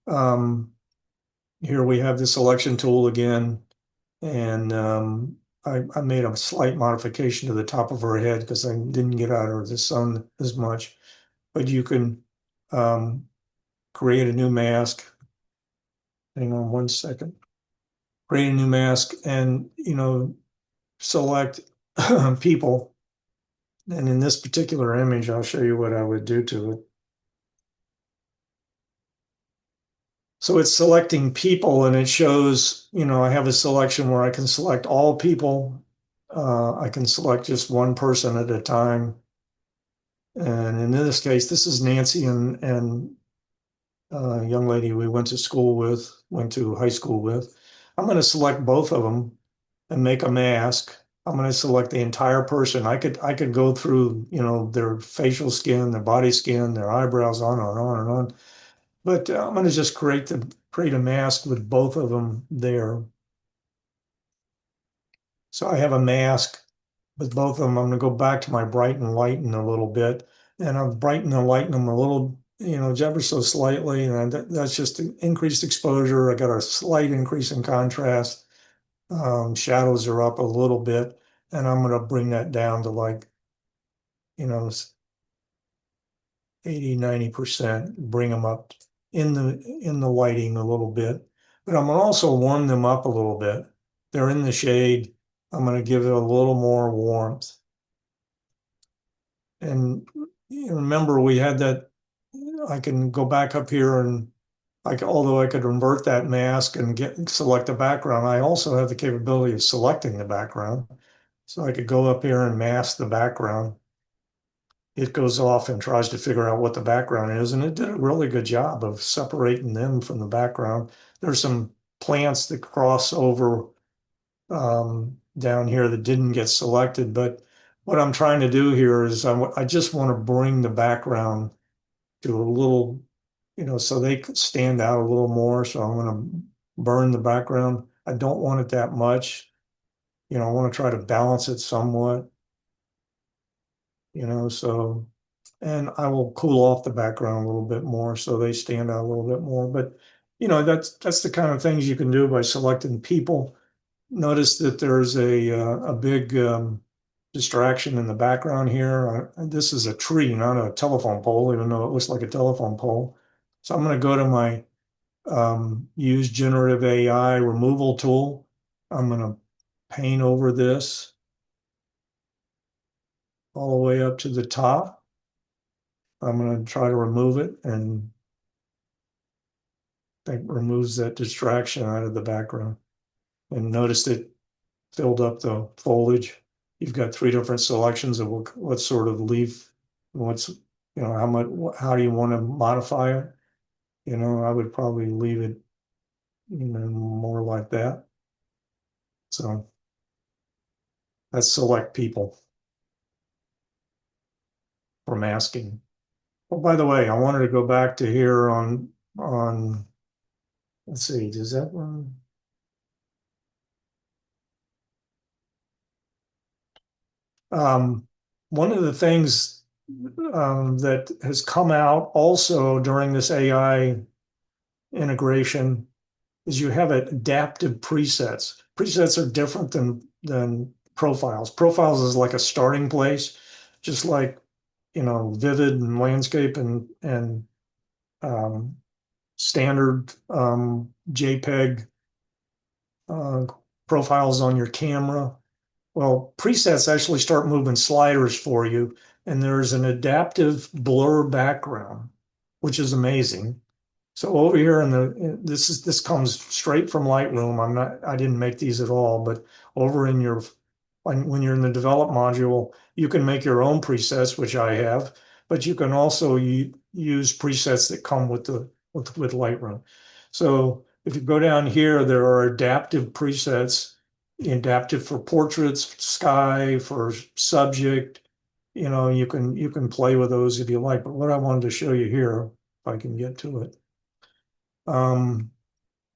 Here we have the selection tool again, and I made a slight modification to the top of her head because I didn't get out of the sun as much. But you can create a new mask. Hang on one second. Create a new mask and, select people. And in this particular image, I'll show you what I would do to it. So it's selecting people, and it shows, I have a selection where I can select all people. I can select just one person at a time. And in this case, this is Nancy and a young lady we went to high school with. I'm going to select both of them and make a mask. I'm going to select the entire person. I could go through, their facial skin, their body skin, their eyebrows, on and on and on. But I'm going to just create a mask with both of them there. So I have a mask with both of them. I'm going to go back to my bright and lighten a little bit, and I'll brighten and lighten them a little, ever so slightly, and that's just increased exposure. I got a slight increase in contrast. Shadows are up a little bit, and I'm going to bring that down to like, 80, 90%, bring them up in the lighting a little bit. But I'm going to also warm them up a little bit. They're in the shade. I'm going to give it a little more warmth. And remember, we had that, I can go back up here and although I could invert that mask and select the background, I also have the capability of selecting the background. So I could go up here and mask the background. It goes off and tries to figure out what the background is, and it did a really good job of separating them from the background. There's some plants that cross over down here that didn't get selected, but what I'm trying to do here is I just want to bring the background to a little, so they could stand out a little more. So I'm going to burn the background. I don't want it that much. I want to try to balance it somewhat, so, and I will cool off the background a little bit more so they stand out a little bit more. But, that's the kind of things you can do by selecting people. Notice that there's a big distraction in the background here. This is a tree, not a telephone pole, even though it looks like a telephone pole. So I'm going to go to my use generative AI removal tool. I'm going to paint over this all the way up to the top. I'm going to try to remove it, and that removes that distraction out of the background. And notice it filled up the foliage. You've got 3 different selections of what sort of leaf, what's, how do you want to modify it? I would probably leave it, more like that. So let's select people for masking. Oh, by the way, I wanted to go back to here on, let's see, does that one? One of the things that has come out also during this AI integration is you have adaptive presets. Presets are different than profiles. Profiles is like a starting place, just like Vivid and landscape and standard JPEG profiles on your camera. Well, presets actually start moving sliders for you, and there's an adaptive blur background, which is amazing. So over here this comes straight from Lightroom. I didn't make these at all, but over in when you're in the develop module, you can make your own presets, which I have, but you can also use presets that come with Lightroom. So if you go down here, there are adaptive presets, adaptive for portraits, sky, for subject. You can play with those if you like. But what I wanted to show you here, if I can get to it,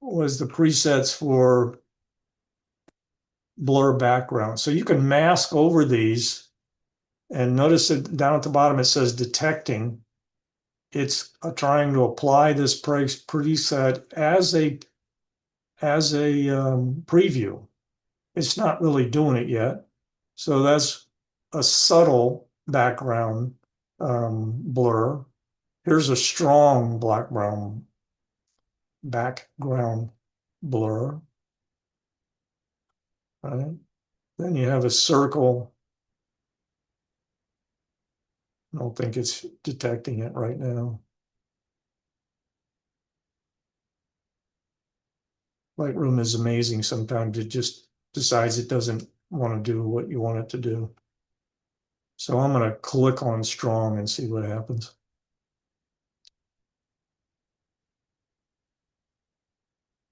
was the presets for blur background. So you can mask over these, and notice that down at the bottom it says detecting. It's trying to apply this preset as a preview. it's not really doing it yet. So that's a subtle background blur. Here's a strong background blur. Right? Then you have a circle. I don't think it's detecting it right now. Lightroom is amazing. Sometimes it just decides it doesn't want to do what you want it to do. So I'm going to click on strong and see what happens.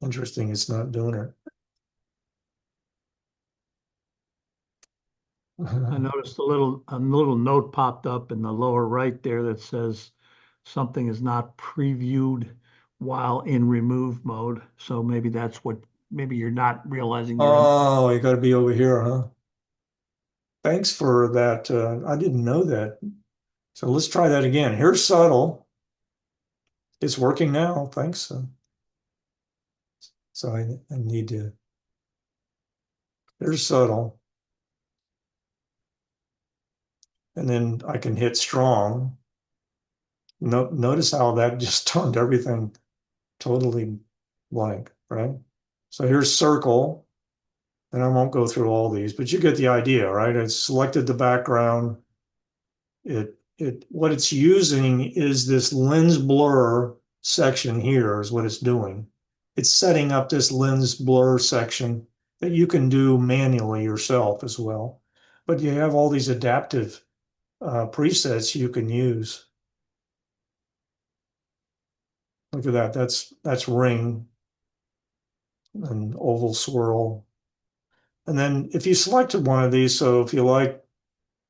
Interesting, it's not doing it. I noticed a little note popped up in the lower right there that says something is not previewed while in remove mode. So maybe maybe you're not realizing you're in. Oh, you got to be over here, huh? Thanks for that. I didn't know that. So let's try that again. Here's subtle. It's working now. Thanks. So I need to. There's subtle. And then I can hit strong. Notice how that just turned everything totally blank, right? So here's circle, and I won't go through all these, but you get the idea, right? I selected the background. What it's using is this lens blur section here is what it's doing. It's setting up this lens blur section that you can do manually yourself as well. But you have all these adaptive presets you can use. Look at that. That's ring and oval swirl. And then if you selected one of these, so if you like,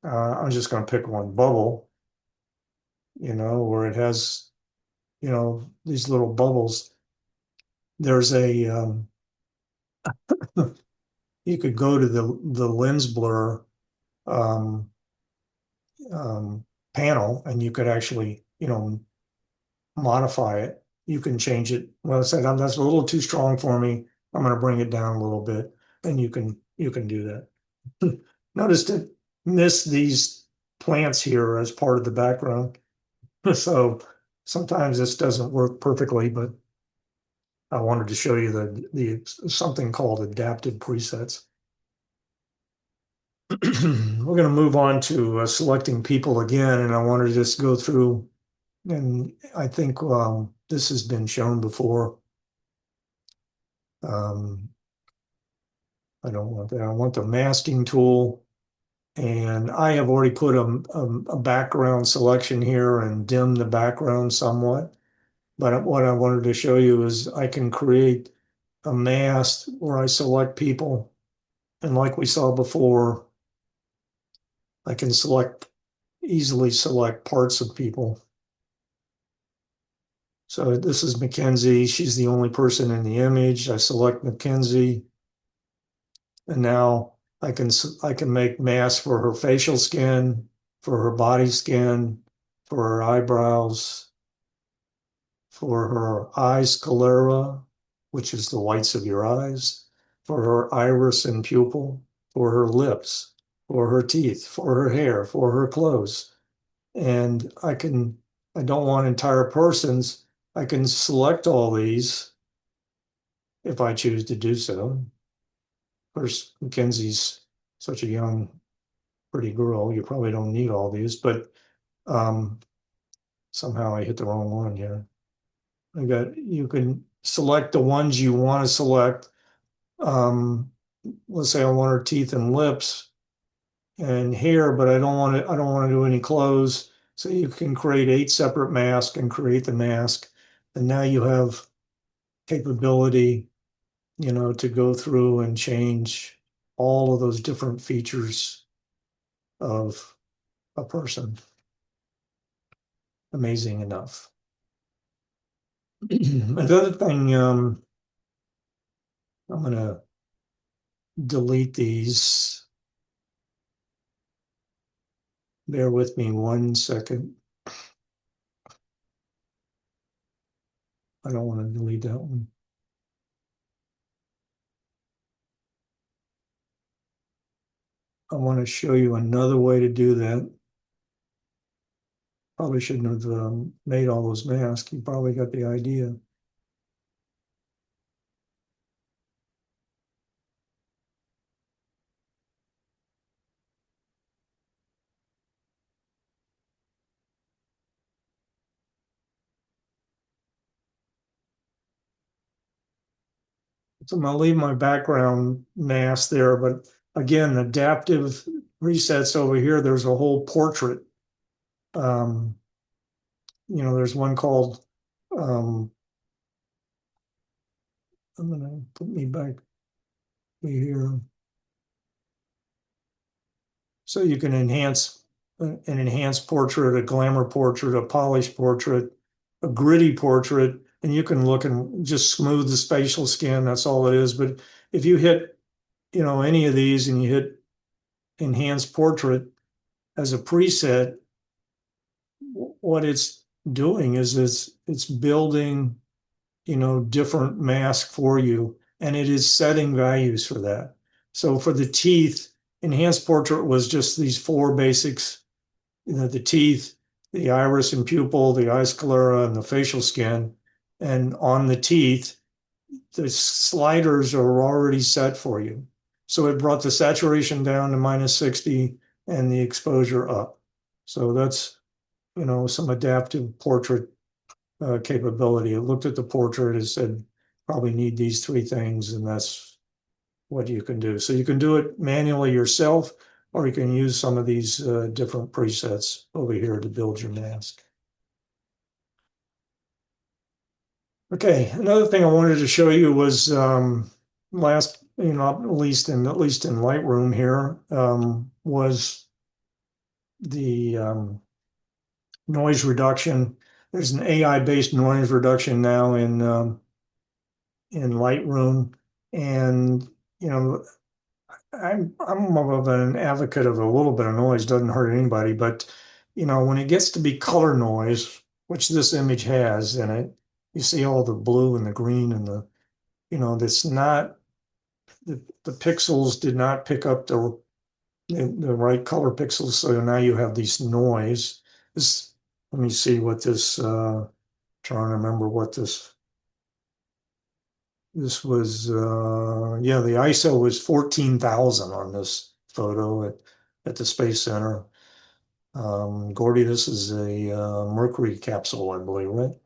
I'm just going to pick one bubble, where it has, these little bubbles. There's you could go to the lens blur um, panel and you could actually, modify it. You can change it. Well, I said that's a little too strong for me. I'm going to bring it down a little bit, and you can do that. Notice to miss these plants here as part of the background. So sometimes this doesn't work perfectly, but I wanted to show you the something called adaptive presets. We're going to move on to selecting people again, and I want to just go through, and I think this has been shown before. I don't want that. I want the masking tool, and I have already put a background selection here and dim the background somewhat. But what I wanted to show you is I can create a mask where I select people, and like we saw before, I can easily select parts of people. So this is Mackenzie. She's the only person in the image. I select Mackenzie, and now I can make masks for her facial skin, for her body skin, for her eyebrows, for her eyes sclera, which is the whites of your eyes, for her iris and pupil, for her lips, for her teeth, for her hair, for her clothes. And I don't want entire persons. I can select all these if I choose to do so. Of course, Mackenzie's such a young, pretty girl. You probably don't need all these, but somehow I hit the wrong one here. You can select the ones you want to select. Let's say I want her teeth and lips and hair, but I don't want to do any clothes. So you can create 8 separate masks and create the mask. And now you have capability, to go through and change all of those different features of a person. Amazing enough. Another thing, I'm going to delete these. Bear with me 1 second. I don't want to delete that one. want to show you another way to do that. Probably shouldn't have made all those masks. You probably got the idea. So I'm going to leave my background mask there, but again, adaptive presets over here, there's a whole portrait. There's one called, I'm going to put me back here. So you can enhance an enhanced portrait, a glamour portrait, a polished portrait, a gritty portrait, and you can look and just smooth the spatial skin. That's all it is. But if you hit, any of these and you hit enhanced portrait as a preset, what it's doing is it's building, different mask for you, and it is setting values for that. So for the teeth, enhanced portrait was just these four basics, the teeth, the iris and pupil, the eye sclera, and the facial skin. And on the teeth, the sliders are already set for you. So it brought the saturation down to -60 and the exposure up. So that's, some adaptive portrait capability. It looked at the portrait and said, probably need these three things, and that's what you can do. So you can do it manually yourself, or you can use some of these different presets over here to build your mask. Okay, another thing I wanted to show you was last, at least in Lightroom here, was the noise reduction. There's an AI-based noise reduction now in Lightroom, and I'm more of an advocate of a little bit of noise. Doesn't hurt anybody, but when it gets to be color noise, which this image has in it, you see all the blue and the green and that's not the pixels did not pick up the right color pixels, so now you have these noise. Let me see what this. Trying to remember what this was. Yeah, the ISO was 14,000 on this photo at the Space Center. Gordy, this is a Mercury capsule, I believe, right?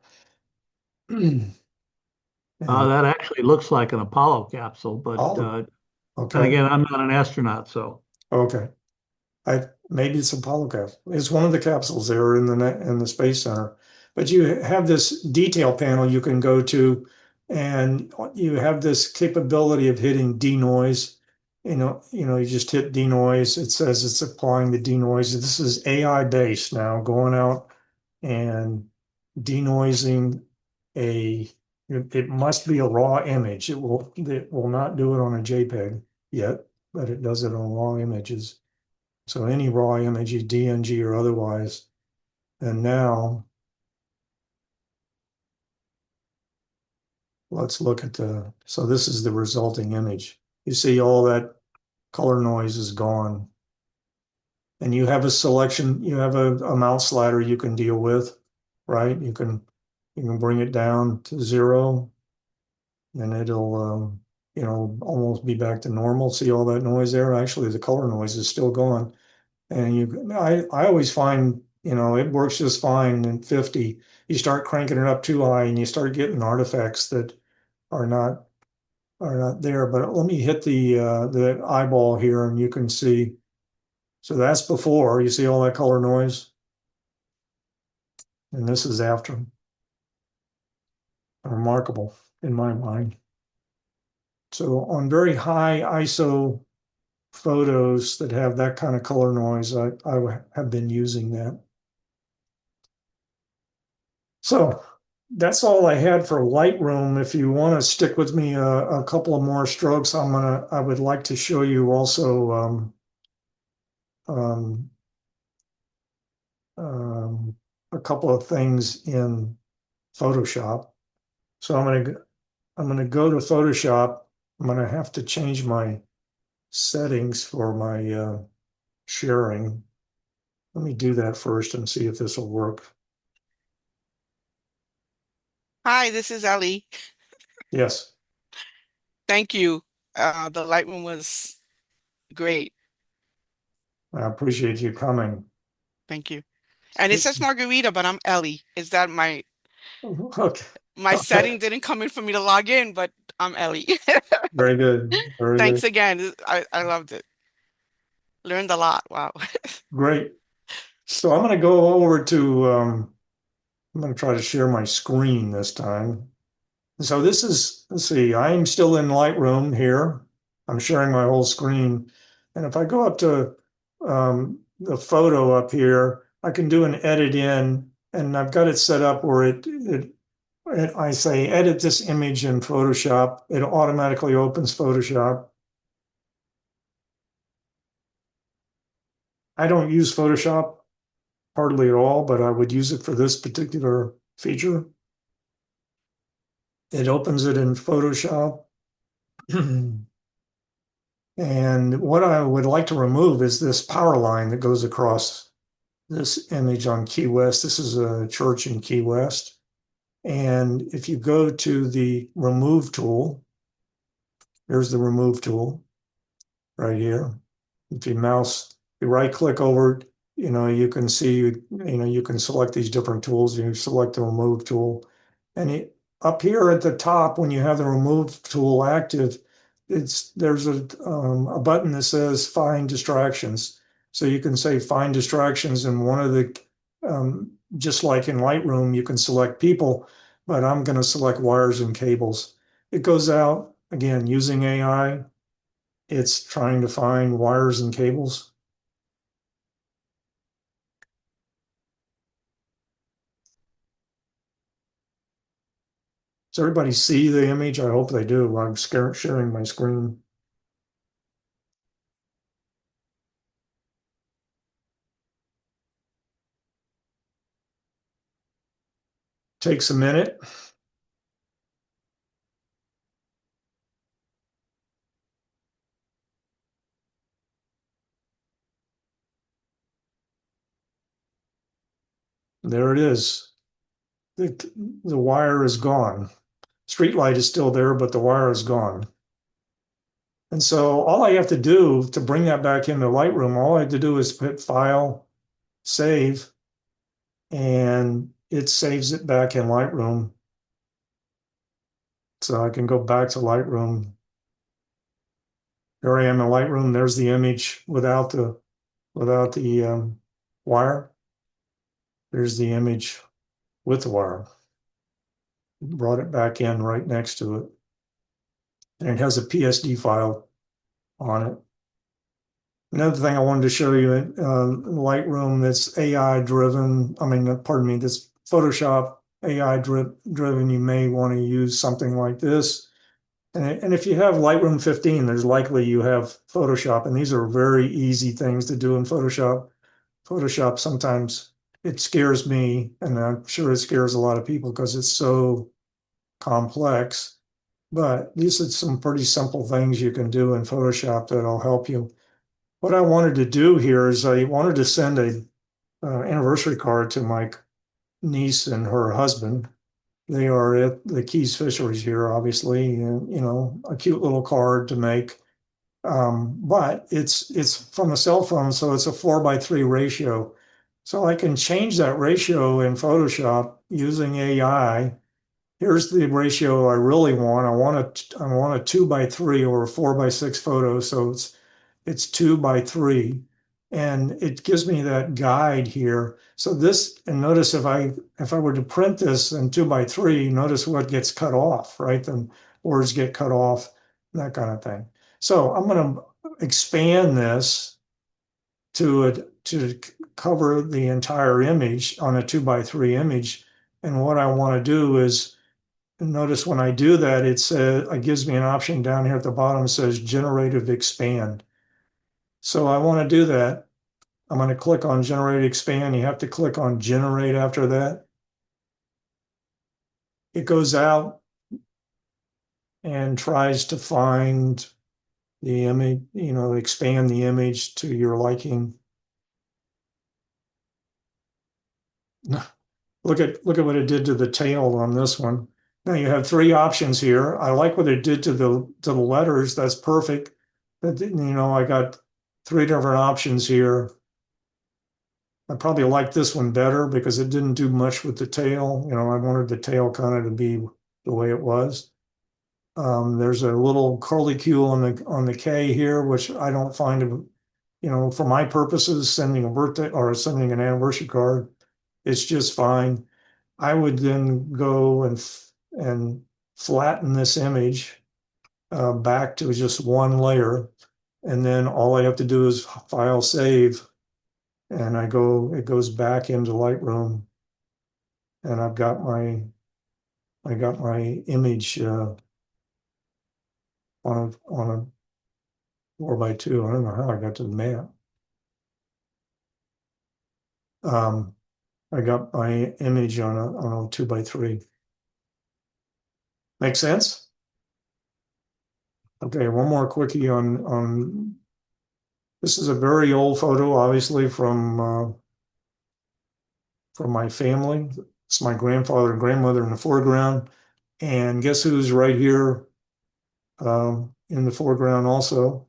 That actually looks like an Apollo capsule, but Oh, and okay, again, I'm not an astronaut, so okay. Maybe it's Apollo capsule. It's one of the capsules there in the Space Center. But you have this detail panel you can go to, and you have this capability of hitting denoise. You just hit denoise. It says it's applying the denoise. This is AI based now, going out and denoising a. It must be a raw image. It will not do it on a JPEG yet, but it does it on raw images. So any raw image, DNG or otherwise. And now let's look at so this is the resulting image. You see all that color noise is gone. And you have a selection, you have a mouse slider you can deal with, right? You can bring it down to 0 and it'll, almost be back to normal. See all that noise there? Actually, the color noise is still gone. And I always find, it works just fine in 50. You start cranking it up too high and you start getting artifacts that are not there. But let me hit the eyeball here and you can see. So that's before. You see all that color noise? And this is after. Remarkable in my mind. So on very high ISO photos that have that kind of color noise, I have been using that. So that's all I had for Lightroom. If you want to stick with me a couple of more strokes, I would like to show you also a couple of things in Photoshop. So I'm gonna go to Photoshop. I'm gonna have to change my settings for my sharing. Let me do that first and see if this will work. Hi, this is Ellie. Yes. Thank you. The Lightroom was great. I appreciate you coming. Thank you. And it says Margarita, but I'm Ellie. Is that Okay. my setting didn't come in for me to log in, but I'm Ellie. Very good. Very Thanks good. again. I loved it. Learned a lot. Wow. Great. So I'm going to go over to, I'm going to try to share my screen this time. So this is, let's see, I'm still in Lightroom here. I'm sharing my whole screen. And if I go up to the photo up here, I can do an edit in, and I've got it set up where I say edit this image in Photoshop. It automatically opens Photoshop. I don't use Photoshop hardly at all, but I would use it for this particular feature. It opens it in Photoshop. And what I would like to remove is this power line that goes across this image on Key West. This is a church in Key West. And if you go to the remove tool, here's the remove tool right here. If you right click over it, you can see, you can select these different tools. You select the remove tool. And up here at the top, when you have the remove tool active, there's a button that says find distractions. So you can say find distractions, and one of the, just like in Lightroom, you can select people, but I'm going to select wires and cables. It goes out, again, using AI. It's trying to find wires and cables. Does everybody see the image? I hope they do. I'm sharing my screen. Takes a minute. There it is. The wire is gone. Street light is still there, but the wire is gone. And so all I have to do to bring that back into Lightroom, all I have to do is hit File, Save, and it saves it back in Lightroom. So I can go back to Lightroom. Here I am in Lightroom. There's the image without the wire. There's the image with the wire. Brought it back in right next to it. And it has a PSD file on it. Another thing I wanted to show you in Lightroom that's AI driven, pardon me, that's Photoshop AI driven, you may want to use something like this. And if you have Lightroom 15, there's likely you have Photoshop, and these are very easy things to do in Photoshop. Photoshop, sometimes it scares me, and I'm sure it scares a lot of people because it's so complex. But these are some pretty simple things you can do in Photoshop that'll help you. What I wanted to do here is I wanted to send a anniversary card to my niece and her husband. They are at the Keys Fisheries here, obviously, and a cute little card to make. But it's from a cell phone, so it's a 4:3 ratio. So I can change that ratio in Photoshop using AI. Here's the ratio I really want. I want a 2:3 or a 4:6 photo, so it's 2:3, and it gives me that guide here. So this, and notice if I were to print this in 2:3, notice what gets cut off, right? The words get cut off, that kind of thing. So I'm going to expand this to cover the entire image on a 2:3 image. And what I want to do is, notice when I do that, it gives me an option down here at the bottom that says generative expand. So I want to do that. I'm going to click on generate expand. You have to click on generate after that. It goes out and tries to find the image, expand the image to your liking. Look at what it did to the tail on this one. Now you have three options here. I like what it did to the letters. That's perfect. But I got three different options here. I probably like this one better because it didn't do much with the tail. I wanted the tail kind of to be the way it was. There's a little curlicue on the K here, which I don't find, for my purposes, sending a birthday or sending an anniversary card, it's just fine. I would then go and flatten this image back to just one layer, and then all I have to do is file save, and it goes back into Lightroom, and I got my image on a 4x2. I don't know how I got to the map. I got my image on a 2x3. Make sense? Okay, one more quickie on this is a very old photo, obviously from my family. It's my grandfather and grandmother in the foreground, and guess who's right here in the foreground also?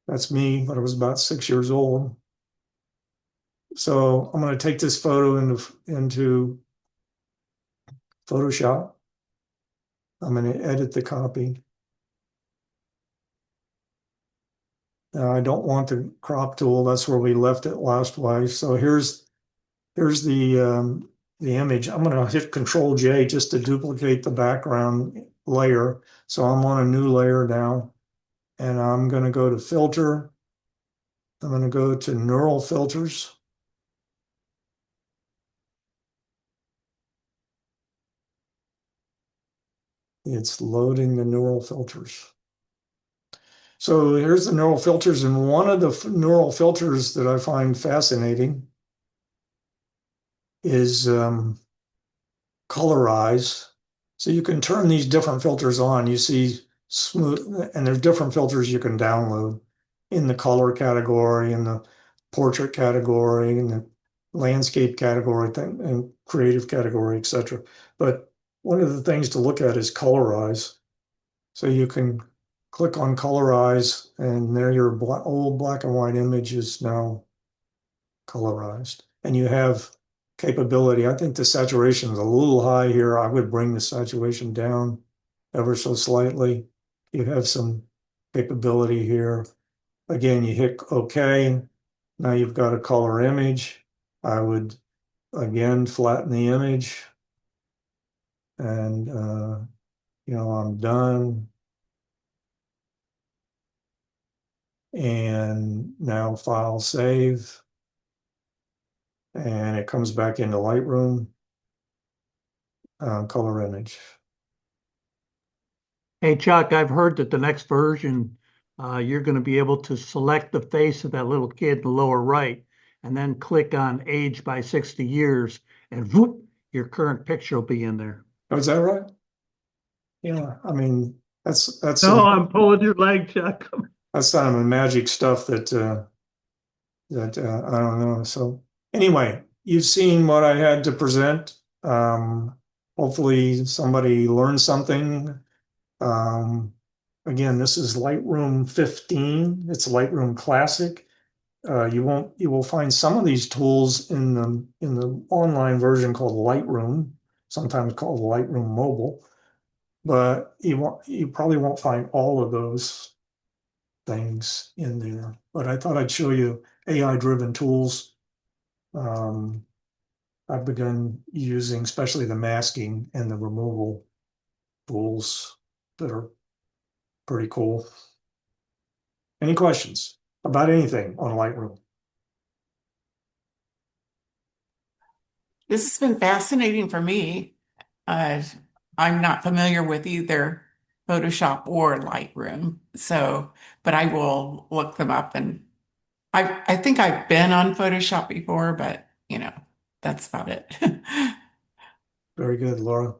That's me, but I was about 6 years old. So I'm going to take this photo into Photoshop. I'm going to edit the copy. Now, I don't want the crop tool. That's where we left it last wise. So here's the image. I'm going to hit Control J just to duplicate the background layer. So I'm on a new layer now, and I'm going to go to Filter. I'm going to go to Neural Filters. It's loading the neural filters. So here's the neural filters, and one of the neural filters that I find fascinating is colorize. So you can turn these different filters on. You see smooth, and there's different filters you can download in the color category, in the portrait category, in the landscape category, and creative category, etc. But one of the things to look at is colorize. So you can click on colorize, and there your old black and white image is now colorized. And you have capability. I think the saturation is a little high here. I would bring the saturation down ever so slightly. You have some capability here. Again, you hit OK. Now you've got a color image. I would, again, flatten the image. And, I'm done. And now file save. And it comes back into Lightroom. Color image. Hey, Chuck, I've heard that the next version, you're going to be able to select the face of that little kid in the lower right, and then click on age by 60 years, and whoop, your current picture will be in there. Oh, is that right? Yeah, I mean, that's No, I'm pulling your leg, Chuck. that's kind of magic stuff that I don't know. So anyway, you've seen what I had to present. Hopefully somebody learned something. Again, this is Lightroom 15. It's Lightroom Classic. You will find some of these tools in the online version called Lightroom, sometimes called Lightroom Mobile, but you probably won't find all of those things in there. But I thought I'd show you AI-driven tools. I've begun using especially the masking and the removal tools that are pretty cool. Any questions about anything on Lightroom? This has been fascinating for me. I'm not familiar with either Photoshop or Lightroom, but I will look them up. And I think I've been on Photoshop before, but that's about it. Very good, Laura.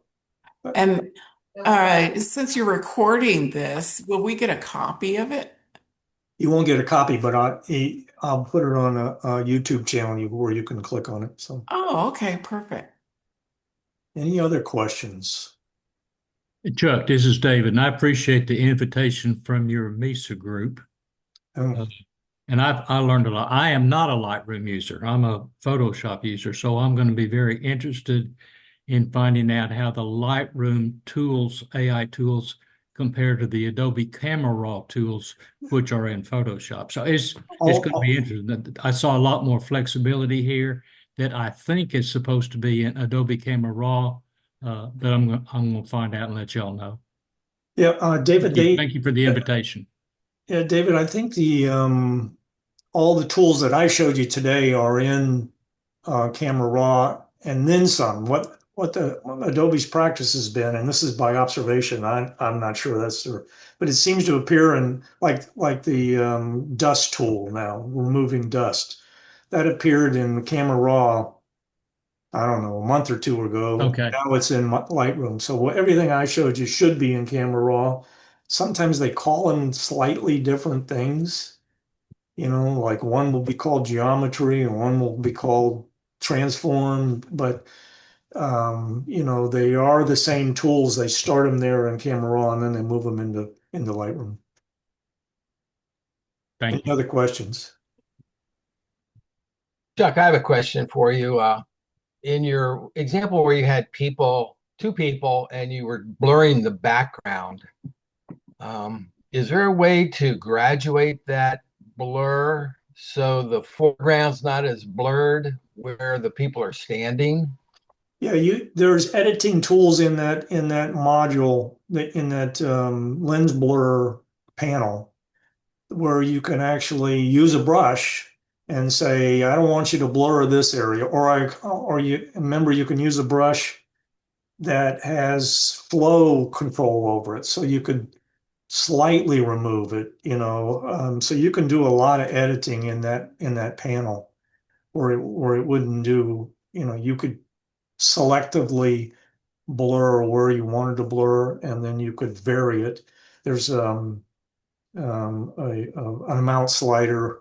And Since you're recording this, will we get a copy of it? You won't get a copy, but I'll put it on a YouTube channel where you can click on it. So, Oh, okay, perfect. any other questions? Chuck, this is David, and I appreciate the invitation from your MISA group. Oh, And I learned a lot. I am not a Lightroom user. I'm a Photoshop user, so I'm going to be very interested in finding out how the Lightroom tools, AI tools, compare to the Adobe Camera Raw tools, which are in Photoshop. So it's going to be interesting. I saw a lot more flexibility here that I think is supposed to be in Adobe Camera Raw, but I'm going to find out and let y'all know. yeah, David, Thank you for the invitation. yeah, David, I think all the tools that I showed you today are in Camera Raw and then some. What Adobe's practice has been, and this is by observation. I'm not sure that's true, but it seems to appear in like the dust tool now, removing dust. That appeared in Camera Raw, I don't know, a month or two ago. Okay. Now it's in Lightroom. So everything I showed you should be in Camera Raw. Sometimes they call them slightly different things. Like one will be called geometry and one will be called transform, but they are the same tools. They start them there in Camera Raw and then they move them into Lightroom. Thank Any you. other questions? Chuck, I have a question for you. In your example where you had two people, and you were blurring the background, is there a way to graduate that blur so the foreground's not as blurred where the people are standing? Yeah, there's editing tools in that module, in that lens blur panel, where you can actually use a brush and say, I don't want you to blur this area, or you remember you can use a brush that has flow control over it, so you could slightly remove it, so you can do a lot of editing in that panel, where it wouldn't do, you could selectively blur where you wanted to blur, and then you could vary it. There's an amount slider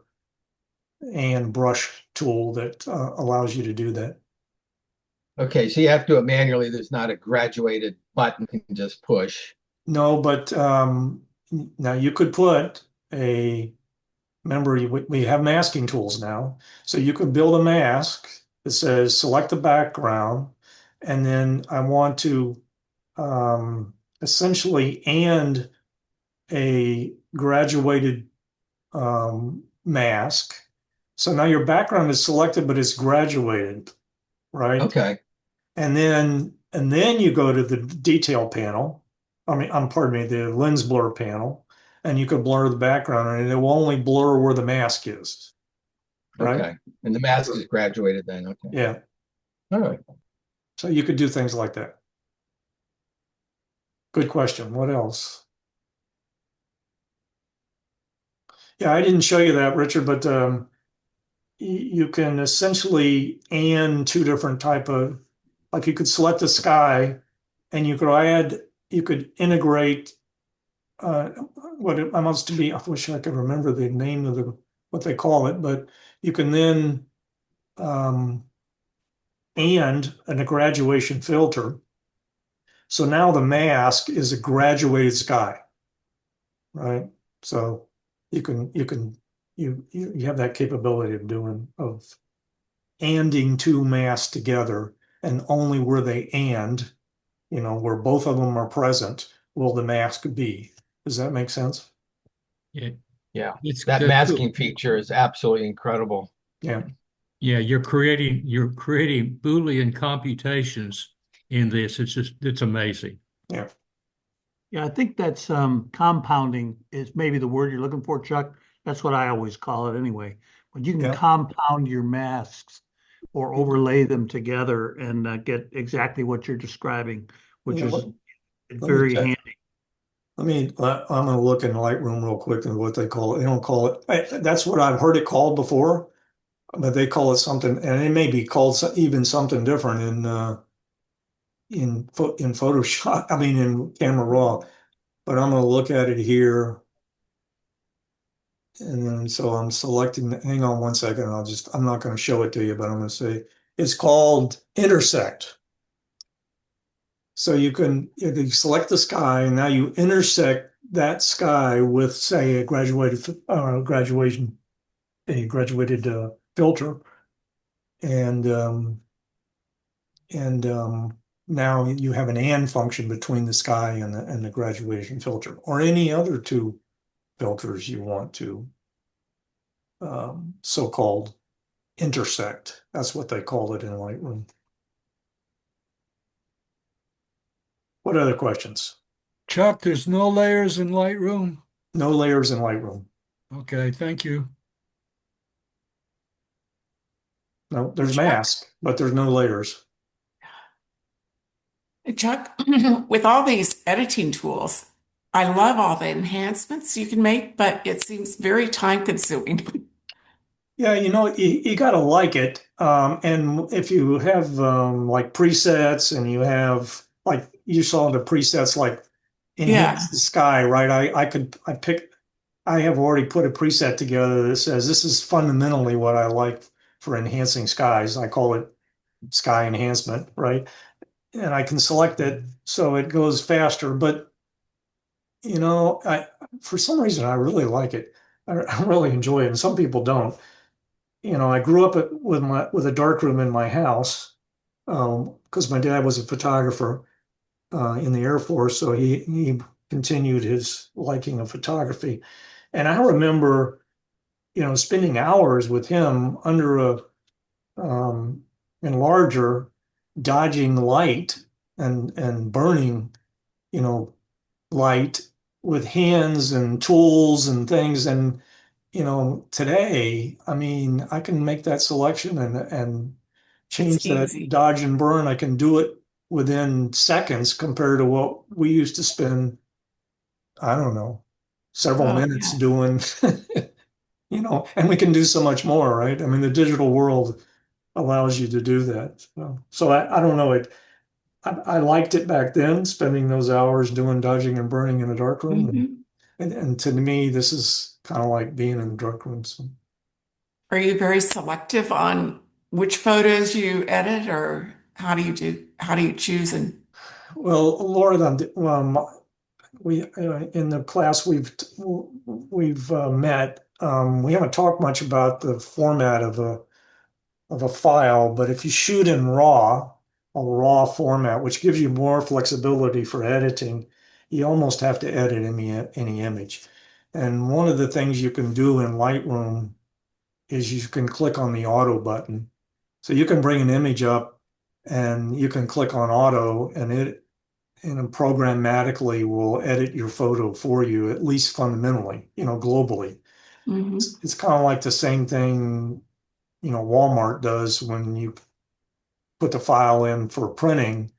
and brush tool that allows you to do that. Okay, so you have to do it manually. There's not a graduated button you can just push. No, but now you could put remember, we have masking tools now. So you could build a mask that says select the background, and then I want to essentially and a graduated mask. So now your background is selected, but it's graduated, right? Okay. And then you go to the detail panel. Pardon me, the lens blur panel, and you could blur the background, and it will only blur where the mask is, right? Okay. And the mask is graduated then. Okay. Yeah. All right. So you could do things like that. Good question. What else? Yeah, I didn't show you that, Richard, but you can essentially add two different like you could select the sky, and you could integrate what it amounts to be. I wish I could remember the name of what they call it, but you can then and a graduation filter. So now the mask is a graduated sky, right? So you have that capability of anding two masks together, and only where they where both of them are present, will the mask be. Does that make sense? Yeah. Yeah. It's That good. masking feature is absolutely incredible. Yeah. Yeah, you're creating Boolean computations in this. It's amazing. Yeah. Yeah, I think that's compounding is maybe the word you're looking for, Chuck. That's what I always call it anyway. When you can Yeah. compound your masks or overlay them together and get exactly what you're describing, which Yeah, is me very check. handy. I'm going to look in Lightroom real quick and what they call it. They don't call it, that's what I've heard it called before, but they call it something, and it may be called even something different in Photoshop, I mean in Camera Raw, but I'm going to look at it here. And then so I'm selecting, hang on one second, I'm not going to show it to you, but I'm going to say it's called intersect. So you select the sky and now you intersect that sky with, say, a graduated filter. And now you have an and function between the sky and the graduation filter, or any other two filters you want to so-called intersect. That's what they call it in Lightroom. What other questions? Chuck, there's no layers in Lightroom? No layers in Lightroom. Okay, thank you. No, there's Chuck? mask, but there's no layers. Chuck, with all these editing tools, I love all the enhancements you can make, but it seems very time consuming. Yeah, you got to like it. And if you have like presets and you have, like you saw the presets like Yeah. enhance the sky, right? I have already put a preset together that says this is fundamentally what I like for enhancing skies. I call it sky enhancement, right? And I can select it so it goes faster. But for some reason I really like it. I really enjoy it, and some people don't. I grew up with a darkroom in my house because my dad was a photographer in the Air Force, so he continued his liking of photography. And I remember, spending hours with him under a enlarger, dodging light and burning, light with hands and tools and things. And today, I mean, I can make that selection and change It's that easy. dodge and burn. I can do it within seconds compared to what we used to spend, I don't know, several Oh, minutes yeah. doing, and we can do so much more, right? I mean, the digital world allows you to do that. So I don't know. I liked it back then, spending those hours doing dodging and burning in a dark room. Mhm. And to me, this is kind of like being in the dark room. So. Are you very selective on which photos you edit, or how do you choose and Well, Laura, we in the class we've met. We haven't talked much about the format of a file, but if you shoot in a raw format, which gives you more flexibility for editing, you almost have to edit any image. And one of the things you can do in Lightroom is you can click on the auto button. So you can bring an image up and you can click on auto, and it programmatically will edit your photo for you, at least fundamentally, globally. Mhm. It's kind of like the same thing, Walmart does when you put the file in for printing.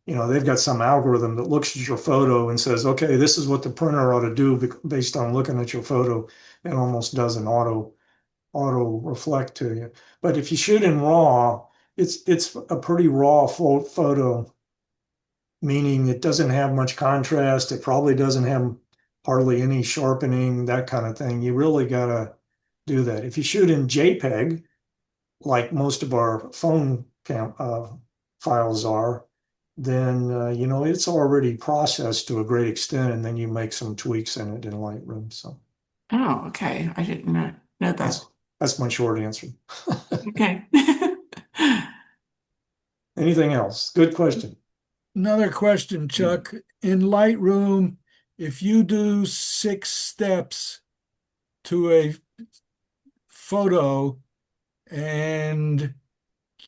They've got some algorithm that looks at your photo and says, okay, this is what the printer ought to do based on looking at your photo. It almost does an auto reflect to you. But if you shoot in RAW, it's a pretty raw photo, meaning it doesn't have much contrast. It probably doesn't have hardly any sharpening, that kind of thing. You really gotta do that. If you shoot in JPEG, like most of our phone files are, then it's already processed to a great extent, and then you make some tweaks in it in Lightroom. So Oh, okay. I didn't know that. that's my short answer. Okay. Anything else? Good question. Another question, Chuck. In Lightroom, if you do 6 steps to a photo, and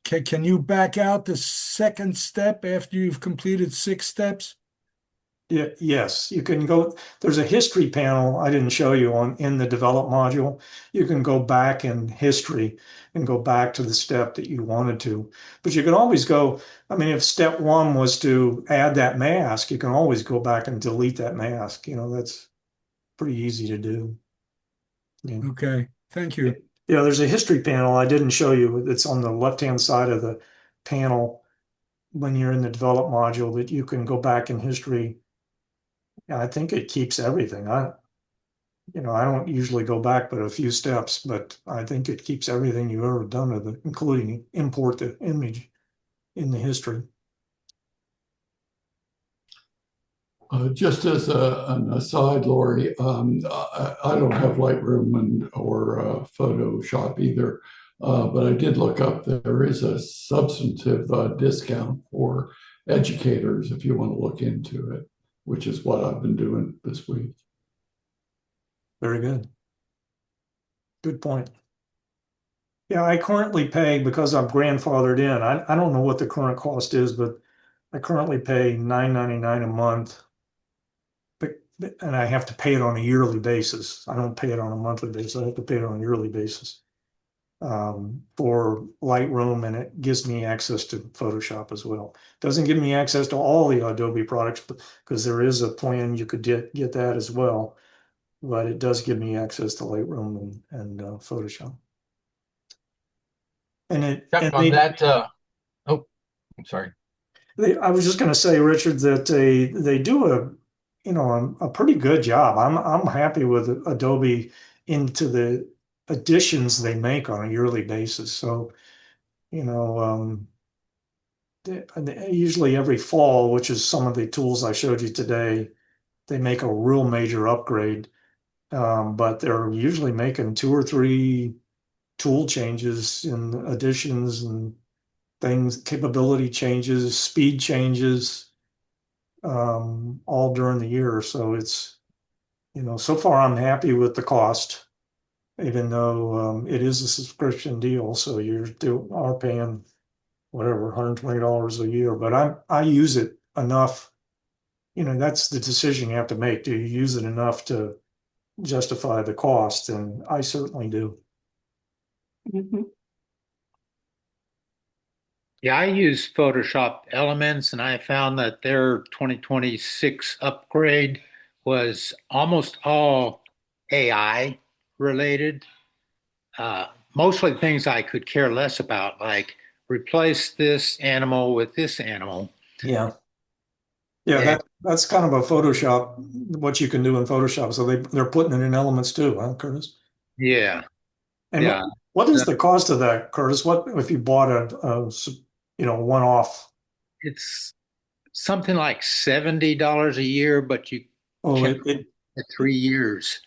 can you back out the second step after you've completed 6 steps? Yeah, yes, you can go. There's a history panel I didn't show you in the develop module. You can go back in history and go back to the step that you wanted to. But you can always go, I mean, if step one was to add that mask, you can always go back and delete that mask. That's pretty easy to do. Yeah. Okay, thank you. Yeah, there's a history panel I didn't show you. It's on the left-hand side of the panel. when you're in the develop module that you can go back in history. I think it keeps everything. I don't usually go back but a few steps, but I think it keeps everything you've ever done with it, including import the image in the history. Just as an aside, Lori, I don't have Lightroom or Photoshop either, but I did look up there is a substantive discount for educators if you want to look into it, which is what I've been doing this week. Very good. Good point. Yeah, I currently pay, because I'm grandfathered in. I don't know what the current cost is, but I currently pay $9.99 a month. And I have to pay it on a yearly basis. I don't pay it on a monthly basis. I have to pay it on a yearly basis for Lightroom, and it gives me access to Photoshop as well. Doesn't give me access to all the Adobe products, because there is a plan you could get that as well. But it does give me access to Lightroom and Photoshop. And oh, I'm sorry. I was just going to say, Richard, that they do a pretty good job. I'm happy with Adobe into the additions they make on a yearly basis. So, usually every fall, which is some of the tools I showed you today, they make a real major upgrade. But they're usually making 2 or 3 tool changes and additions and things, capability changes, speed changes, all during the year. So it's, so far I'm happy with the cost, even though it is a subscription deal. So are paying whatever, $120 a year, but I use it enough. That's the decision you have to make. Do you use it enough to justify the cost? And I certainly do. Mm-hmm. Yeah, I use Photoshop Elements, and I found that their 2026 upgrade was almost all AI related. Mostly things I could care less about, like replace this animal with this animal. Yeah. Yeah, that's kind of a Photoshop, what you can do in Photoshop. So they're putting it in Elements too, huh, Curtis? Yeah. And Yeah. what is the cost of that, Curtis? What if you bought a one-off? It's something like $70 a year, but you can it 3 years.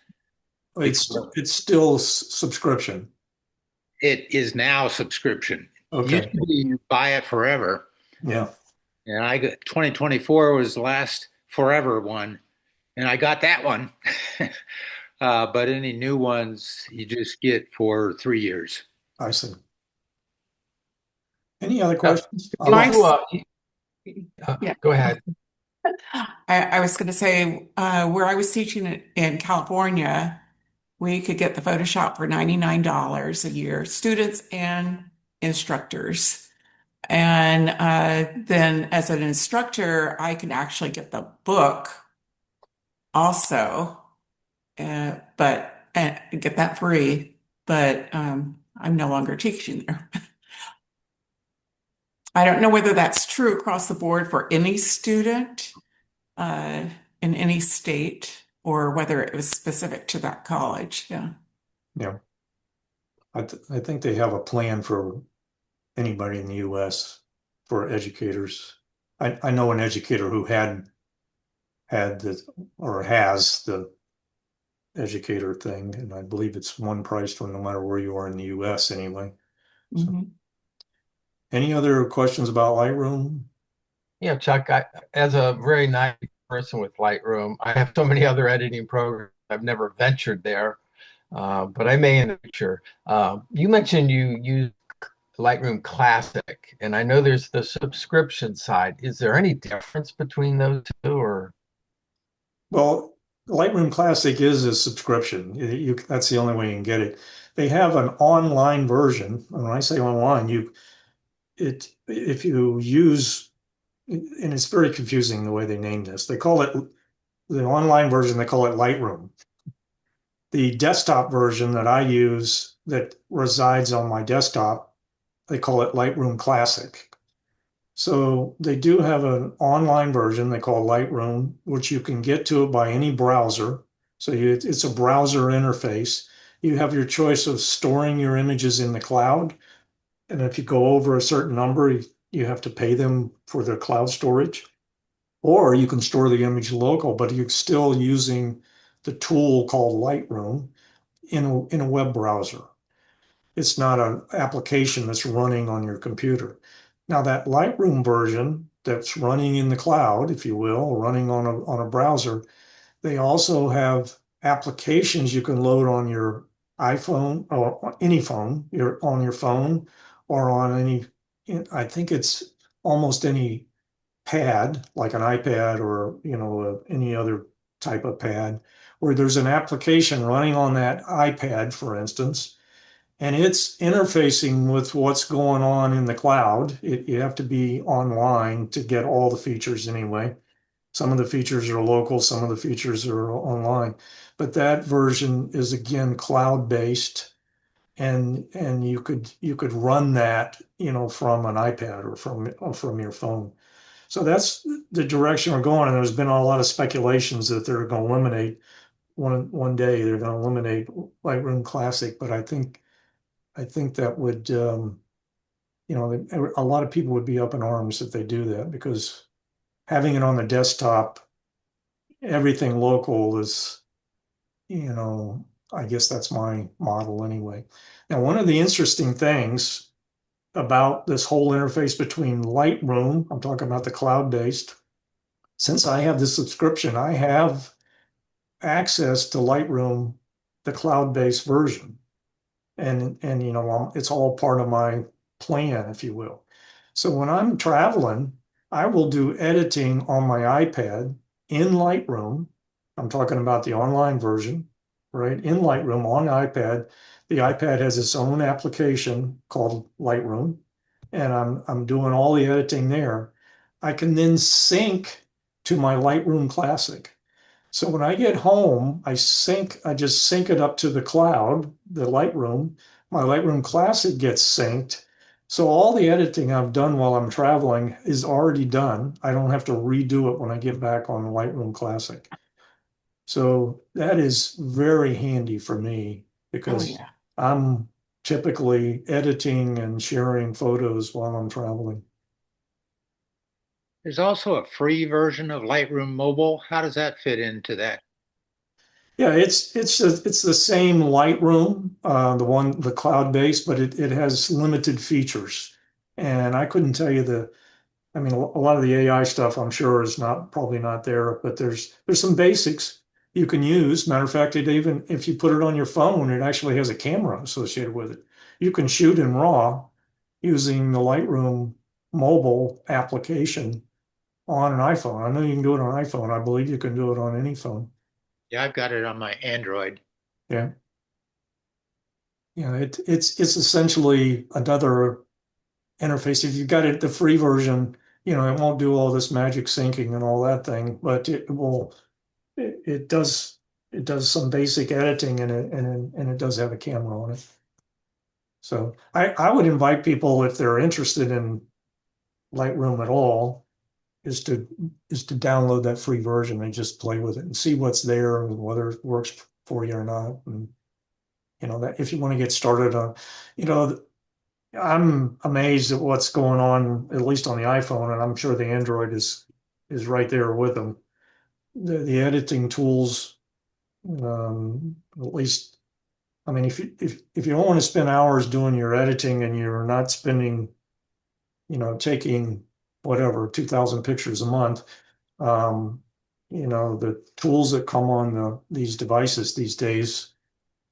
it's still subscription. It is now subscription. Okay. Usually you buy it forever. Yeah. And I got 2024 was the last forever one, and I got that one. But any new ones you just get for 3 years. I see. Any other questions? Yeah. Go ahead. I was going to say, where I was teaching in California, we could get the Photoshop for $99 a year, students and instructors. And then as an instructor, I can actually get the book also, but get that free. But I'm no longer teaching there. I don't know whether that's true across the board for any student in any state, or whether it was specific to that college. Yeah. Yeah. I think they have a plan for anybody in the U.S. for educators. I know an educator who had or has the educator thing, and I believe it's one price for no matter where you are in the U.S. anyway. So, Mm-hmm. any other questions about Lightroom? Yeah, Chuck, as a very nice person with Lightroom, I have so many other editing programs. I've never ventured there, but I may in the future. You mentioned you use Lightroom Classic, and I know there's the subscription side. Is there any difference between those two, or? Well, Lightroom Classic is a subscription. That's the only way you can get it. They have an online version. And when I say online, if you use, and it's very confusing the way they name this. They call it the online version. They call it Lightroom. The desktop version that I use that resides on my desktop, they call it Lightroom Classic. So they do have an online version they call Lightroom, which you can get to it by any browser. So it's a browser interface. You have your choice of storing your images in the cloud. And if you go over a certain number, you have to pay them for their cloud storage. Or you can store the image local, but you're still using the tool called Lightroom in a web browser. It's not an application that's running on your computer. Now that Lightroom version that's running in the cloud, if you will, running on a browser, they also have applications you can load on your iPhone or any phone, on your phone or on any, I think it's almost any pad, like an iPad or, any other type of pad, where there's an application running on that iPad, for instance, and it's interfacing with what's going on in the cloud. You have to be online to get all the features anyway. Some of the features are local, some of the features are online, but that version is again cloud-based, and you could run that, from an iPad or from your phone. So that's the direction we're going, and there's been a lot of speculations that they're going to eliminate one day. They're going to eliminate Lightroom Classic, but I think that would, a lot of people would be up in arms if they do that, because having it on the desktop, everything local is, I guess that's my model anyway. Now, one of the interesting things about this whole interface between Lightroom, I'm talking about the cloud-based, since I have the subscription, I have access to Lightroom, the cloud-based version. And it's all part of my plan, if you will. So when I'm traveling, I will do editing on my iPad in Lightroom. I'm talking about the online version, right? In Lightroom on iPad. The iPad has its own application called Lightroom, and I'm doing all the editing there. I can then sync to my Lightroom Classic. So when I get home, I just sync it up to the cloud, the Lightroom. My Lightroom Classic gets synced. So all the editing I've done while I'm traveling is already done. I don't have to redo it when I get back on the Lightroom Classic. So that is very handy for me Oh, because yeah. I'm typically editing and sharing photos while I'm traveling. There's also a free version of Lightroom Mobile. How does that fit into that? Yeah, it's the same Lightroom, the cloud-based, but it has limited features. And I couldn't tell you I mean, a lot of the AI stuff I'm sure is probably not there, but there's some basics you can use. Matter of fact, it even if you put it on your phone, it actually has a camera associated with it. You can shoot in RAW using the Lightroom mobile application on an iPhone. I know you can do it on iPhone. I believe you can do it on any phone. Yeah, I've got it on my Android. Yeah. Yeah, it's essentially another interface. If you've got the free version, it won't do all this magic syncing and all that thing, but it does some basic editing and it does have a camera on it. So I would invite people, if they're interested in Lightroom at all, is to download that free version and just play with it and see what's there and whether it works for you or not. And that if you want to get started on, you know, I'm amazed at what's going on, at least on the iPhone, and I'm sure the Android is right there with them. The editing tools, at least, I mean, if you don't want to spend hours doing your editing and you're not spending, taking whatever 2,000 pictures a month, the tools that come on these devices these days,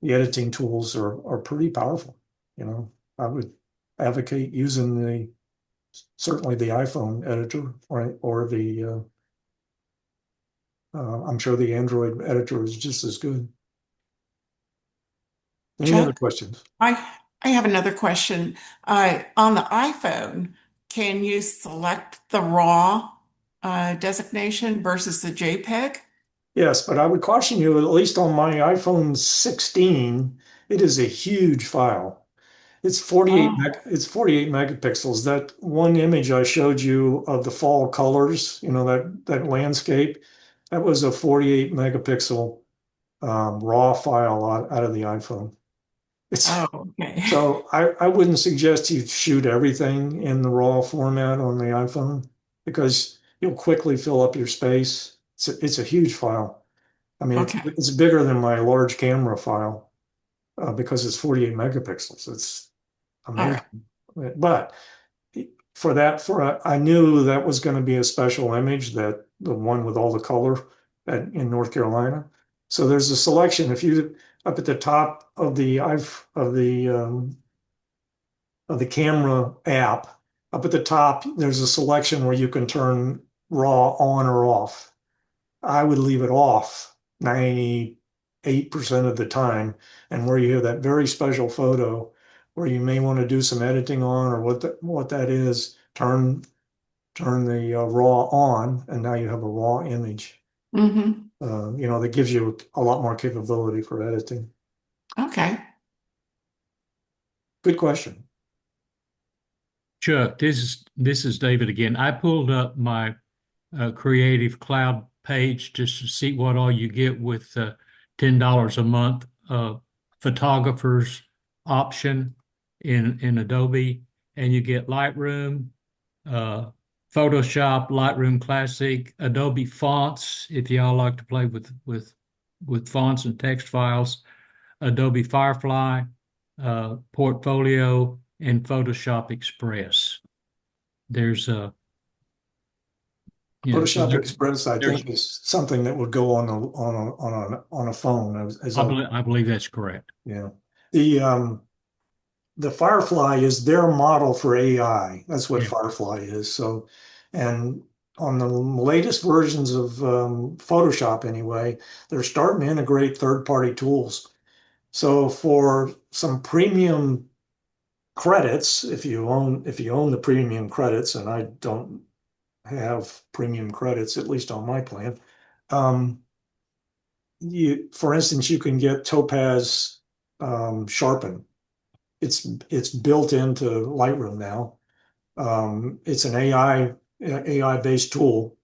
the editing tools are pretty powerful. I would advocate using certainly the iPhone editor or the I'm sure the Android editor is just as good. Any other Chuck, questions? I have another question. On the iPhone, can you select the RAW designation versus the JPEG? Yes, but I would caution you, at least on my iPhone 16, it is a huge file. It's 48 Oh. it's 48 megapixels. That one image I showed you of the fall colors, that landscape, that was a 48 megapixel raw file out of the iPhone. It's Oh, okay. so I wouldn't suggest you shoot everything in the raw format on the iPhone because you'll quickly fill up your space. It's a huge file. I mean, Okay. it's bigger than my large camera file because it's 48 megapixels. It's All right. amazing. But I knew that was going to be a special image, that the one with all the color in North Carolina. So there's a selection. If you up at the top of the camera app, up at the top, there's a selection where you can turn raw on or off. I would leave it off 98% of the time. And where you have that very special photo where you may want to do some editing on, or what that is, turn the raw on, and now you have a raw image. Mm-hmm. That gives you a lot more capability for editing. Okay. Good question. Chuck, this is David again. I pulled up my Creative Cloud page just to see what all you get with $10 a month photographer's option in Adobe, and you get Lightroom, Photoshop, Lightroom Classic, Adobe fonts if y'all like to play with fonts and text files, Adobe Firefly, Portfolio, and Photoshop Express. There's a Photoshop Express, I there's think, is something that would go on a phone. I believe that's correct. Yeah. The Firefly is their model for AI. That's what Yeah. Firefly is. So, and on the latest versions of Photoshop anyway, they're starting to integrate third-party tools. So for some premium credits, if you own the premium credits, and I don't have premium credits, at least on my plan, for instance, you can get Topaz Sharpen. It's built into Lightroom now. It's an AI based tool,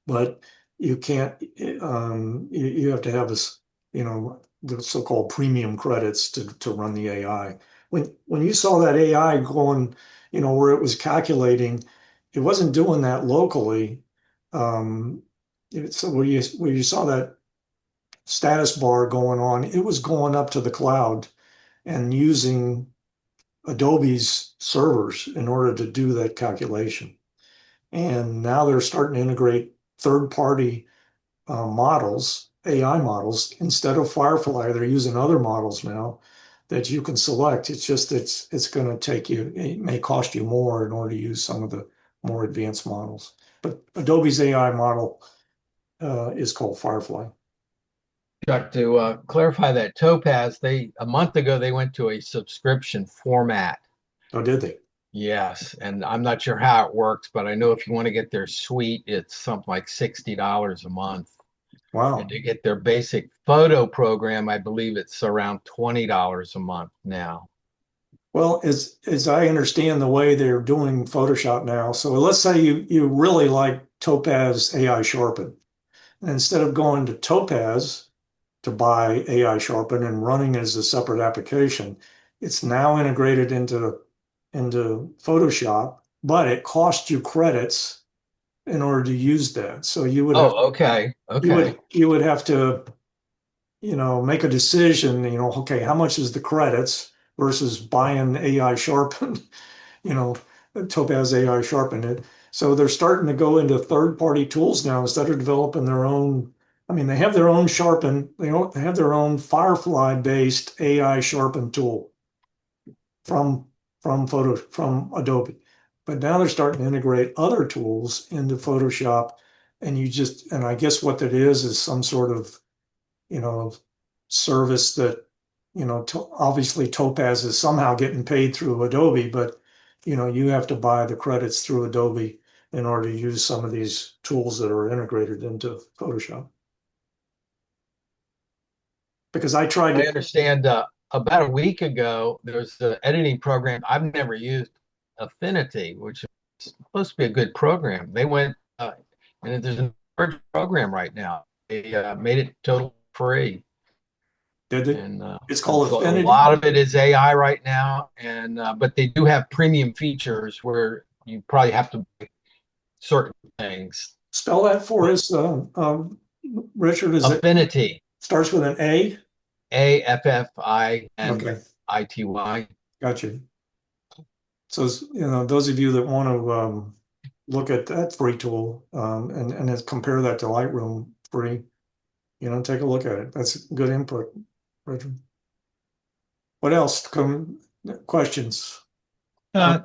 but you can't. You have to have this, the so-called premium credits to run the AI. When you saw that AI going, where it was calculating, it wasn't doing that locally. So where you saw that status bar going on, it was going up to the cloud and using Adobe's servers in order to do that calculation. And now they're starting to integrate third-party models, AI models. Instead of Firefly, they're using other models now that you can select. It's just it's going to take you, it may cost you more in order to use some of the more advanced models. But Adobe's AI model is called Firefly. Chuck, to clarify that Topaz, a month ago they went to a subscription format. Oh, did they? Yes, and I'm not sure how it works, but I know if you want to get their suite, it's something like $60 a month. Wow. And to get their basic photo program, I believe it's around $20 a month now. Well, as I understand the way they're doing Photoshop now, so let's say you really like Topaz AI Sharpen. And instead of going to Topaz to buy AI Sharpen and running as a separate application, it's now integrated into Photoshop, but it costs you credits in order to use that. So you would have Okay. you would have to make a decision, okay, how much is the credits versus buying AI Sharpen, you know, Topaz AI Sharpen it. So they're starting to go into third-party tools now instead of developing their own. I mean, they have their own Sharpen, they have their own Firefly-based AI Sharpen tool from from Adobe. But now they're starting to integrate other tools into Photoshop, and I guess what that is some sort of service that, obviously Topaz is somehow getting paid through Adobe, but you have to buy the credits through Adobe in order to use some of these tools that are integrated into Photoshop. Because I tried I to, understand about a week ago, there's an editing program I've never used, Affinity, which is supposed to be a good program. They went, and there's a program right now. They made it totally free. Did they? And It's called a Affinity. lot of it is AI right now, and but they do have premium features where you probably have to buy certain things. Spell that for us, Richard. Is it Affinity, starts with an A? AFFINITY. Okay, gotcha. So, those of you that want to look at that free tool and compare that to Lightroom free, take a look at it. That's good input, Richard. What else? Questions?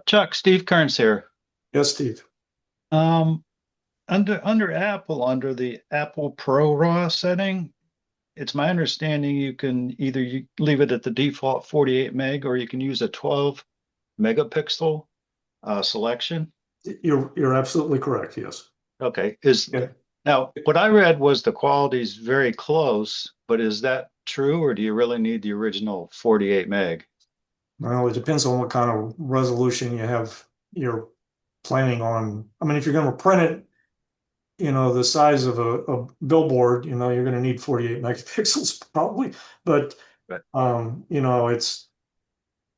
Chuck, Steve Kearns here. Yes, Steve. Under Apple, under the Apple Pro RAW setting, it's my understanding you can either leave it at the default 48 meg or you can use a 12 megapixel selection. You're absolutely correct. Yes. Okay. Yeah. Now what I read was the quality is very close, but is that true, or do you really need the original 48 meg? Well, it depends on what kind of resolution you're planning on. I mean, if you're going to print it, the size of a billboard, you're going to need 48 megapixels probably. But, Right. it's,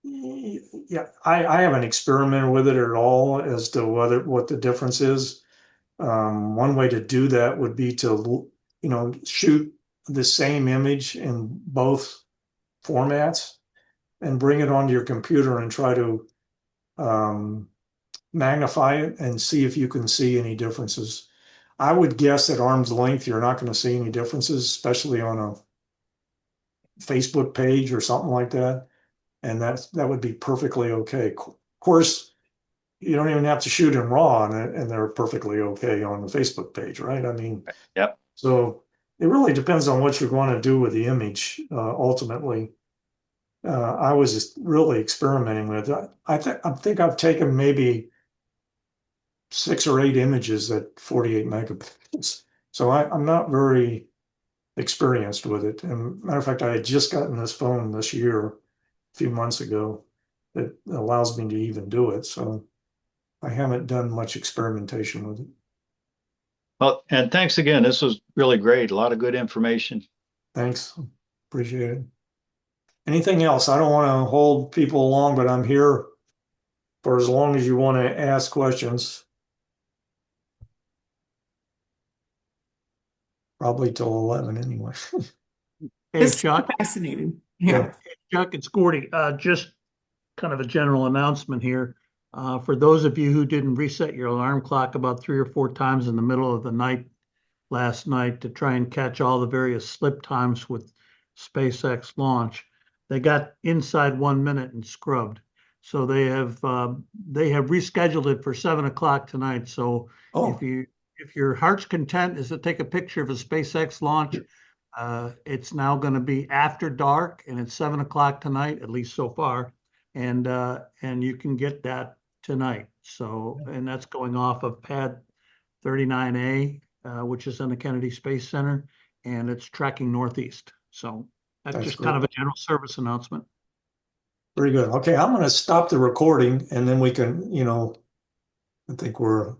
yeah, I haven't experimented with it at all as to what the difference is. One way to do that would be to, shoot the same image in both formats and bring it onto your computer and try to magnify it and see if you can see any differences. I would guess at arm's length, you're not going to see any differences, especially on a Facebook page or something like that. And that would be perfectly okay. Of course, you don't even have to shoot in RAW and they're perfectly okay on the Facebook page, right? I mean, Yep. so it really depends on what you're going to do with the image ultimately. I was just really experimenting with it. I think I've taken maybe 6 or 8 images at 48 megapixels. So I'm not very experienced with it. And matter of fact, I had just gotten this phone this year, a few months ago, that allows me to even do it. So I haven't done much experimentation with it. Well, and thanks again. This was really great. A lot of good information. Thanks. Appreciate it. Anything else? I don't want to hold people long, but I'm here for as long as you want to ask questions. Probably till 11 anyway. Hey, This is Chuck. fascinating. Yeah. Yeah. Hey, Chuck, it's Gordy. Just kind of a general announcement here. For those of you who didn't reset your alarm clock about 3 or 4 times in the middle of the night last night to try and catch all the various slip times with SpaceX launch, they got inside 1 minute and scrubbed. So they have rescheduled it for 7 o'clock tonight. So Oh, if your heart's content is to take a picture of a SpaceX launch, it's now going to be after dark and it's 7 o'clock tonight, at least so far. And you can get that tonight. So, and that's going off of pad 39A, which is in the Kennedy Space Center, and it's tracking northeast. So that's that's just great. kind of a general service announcement. Very good. Okay, I'm going to stop the recording and then we can, I think we're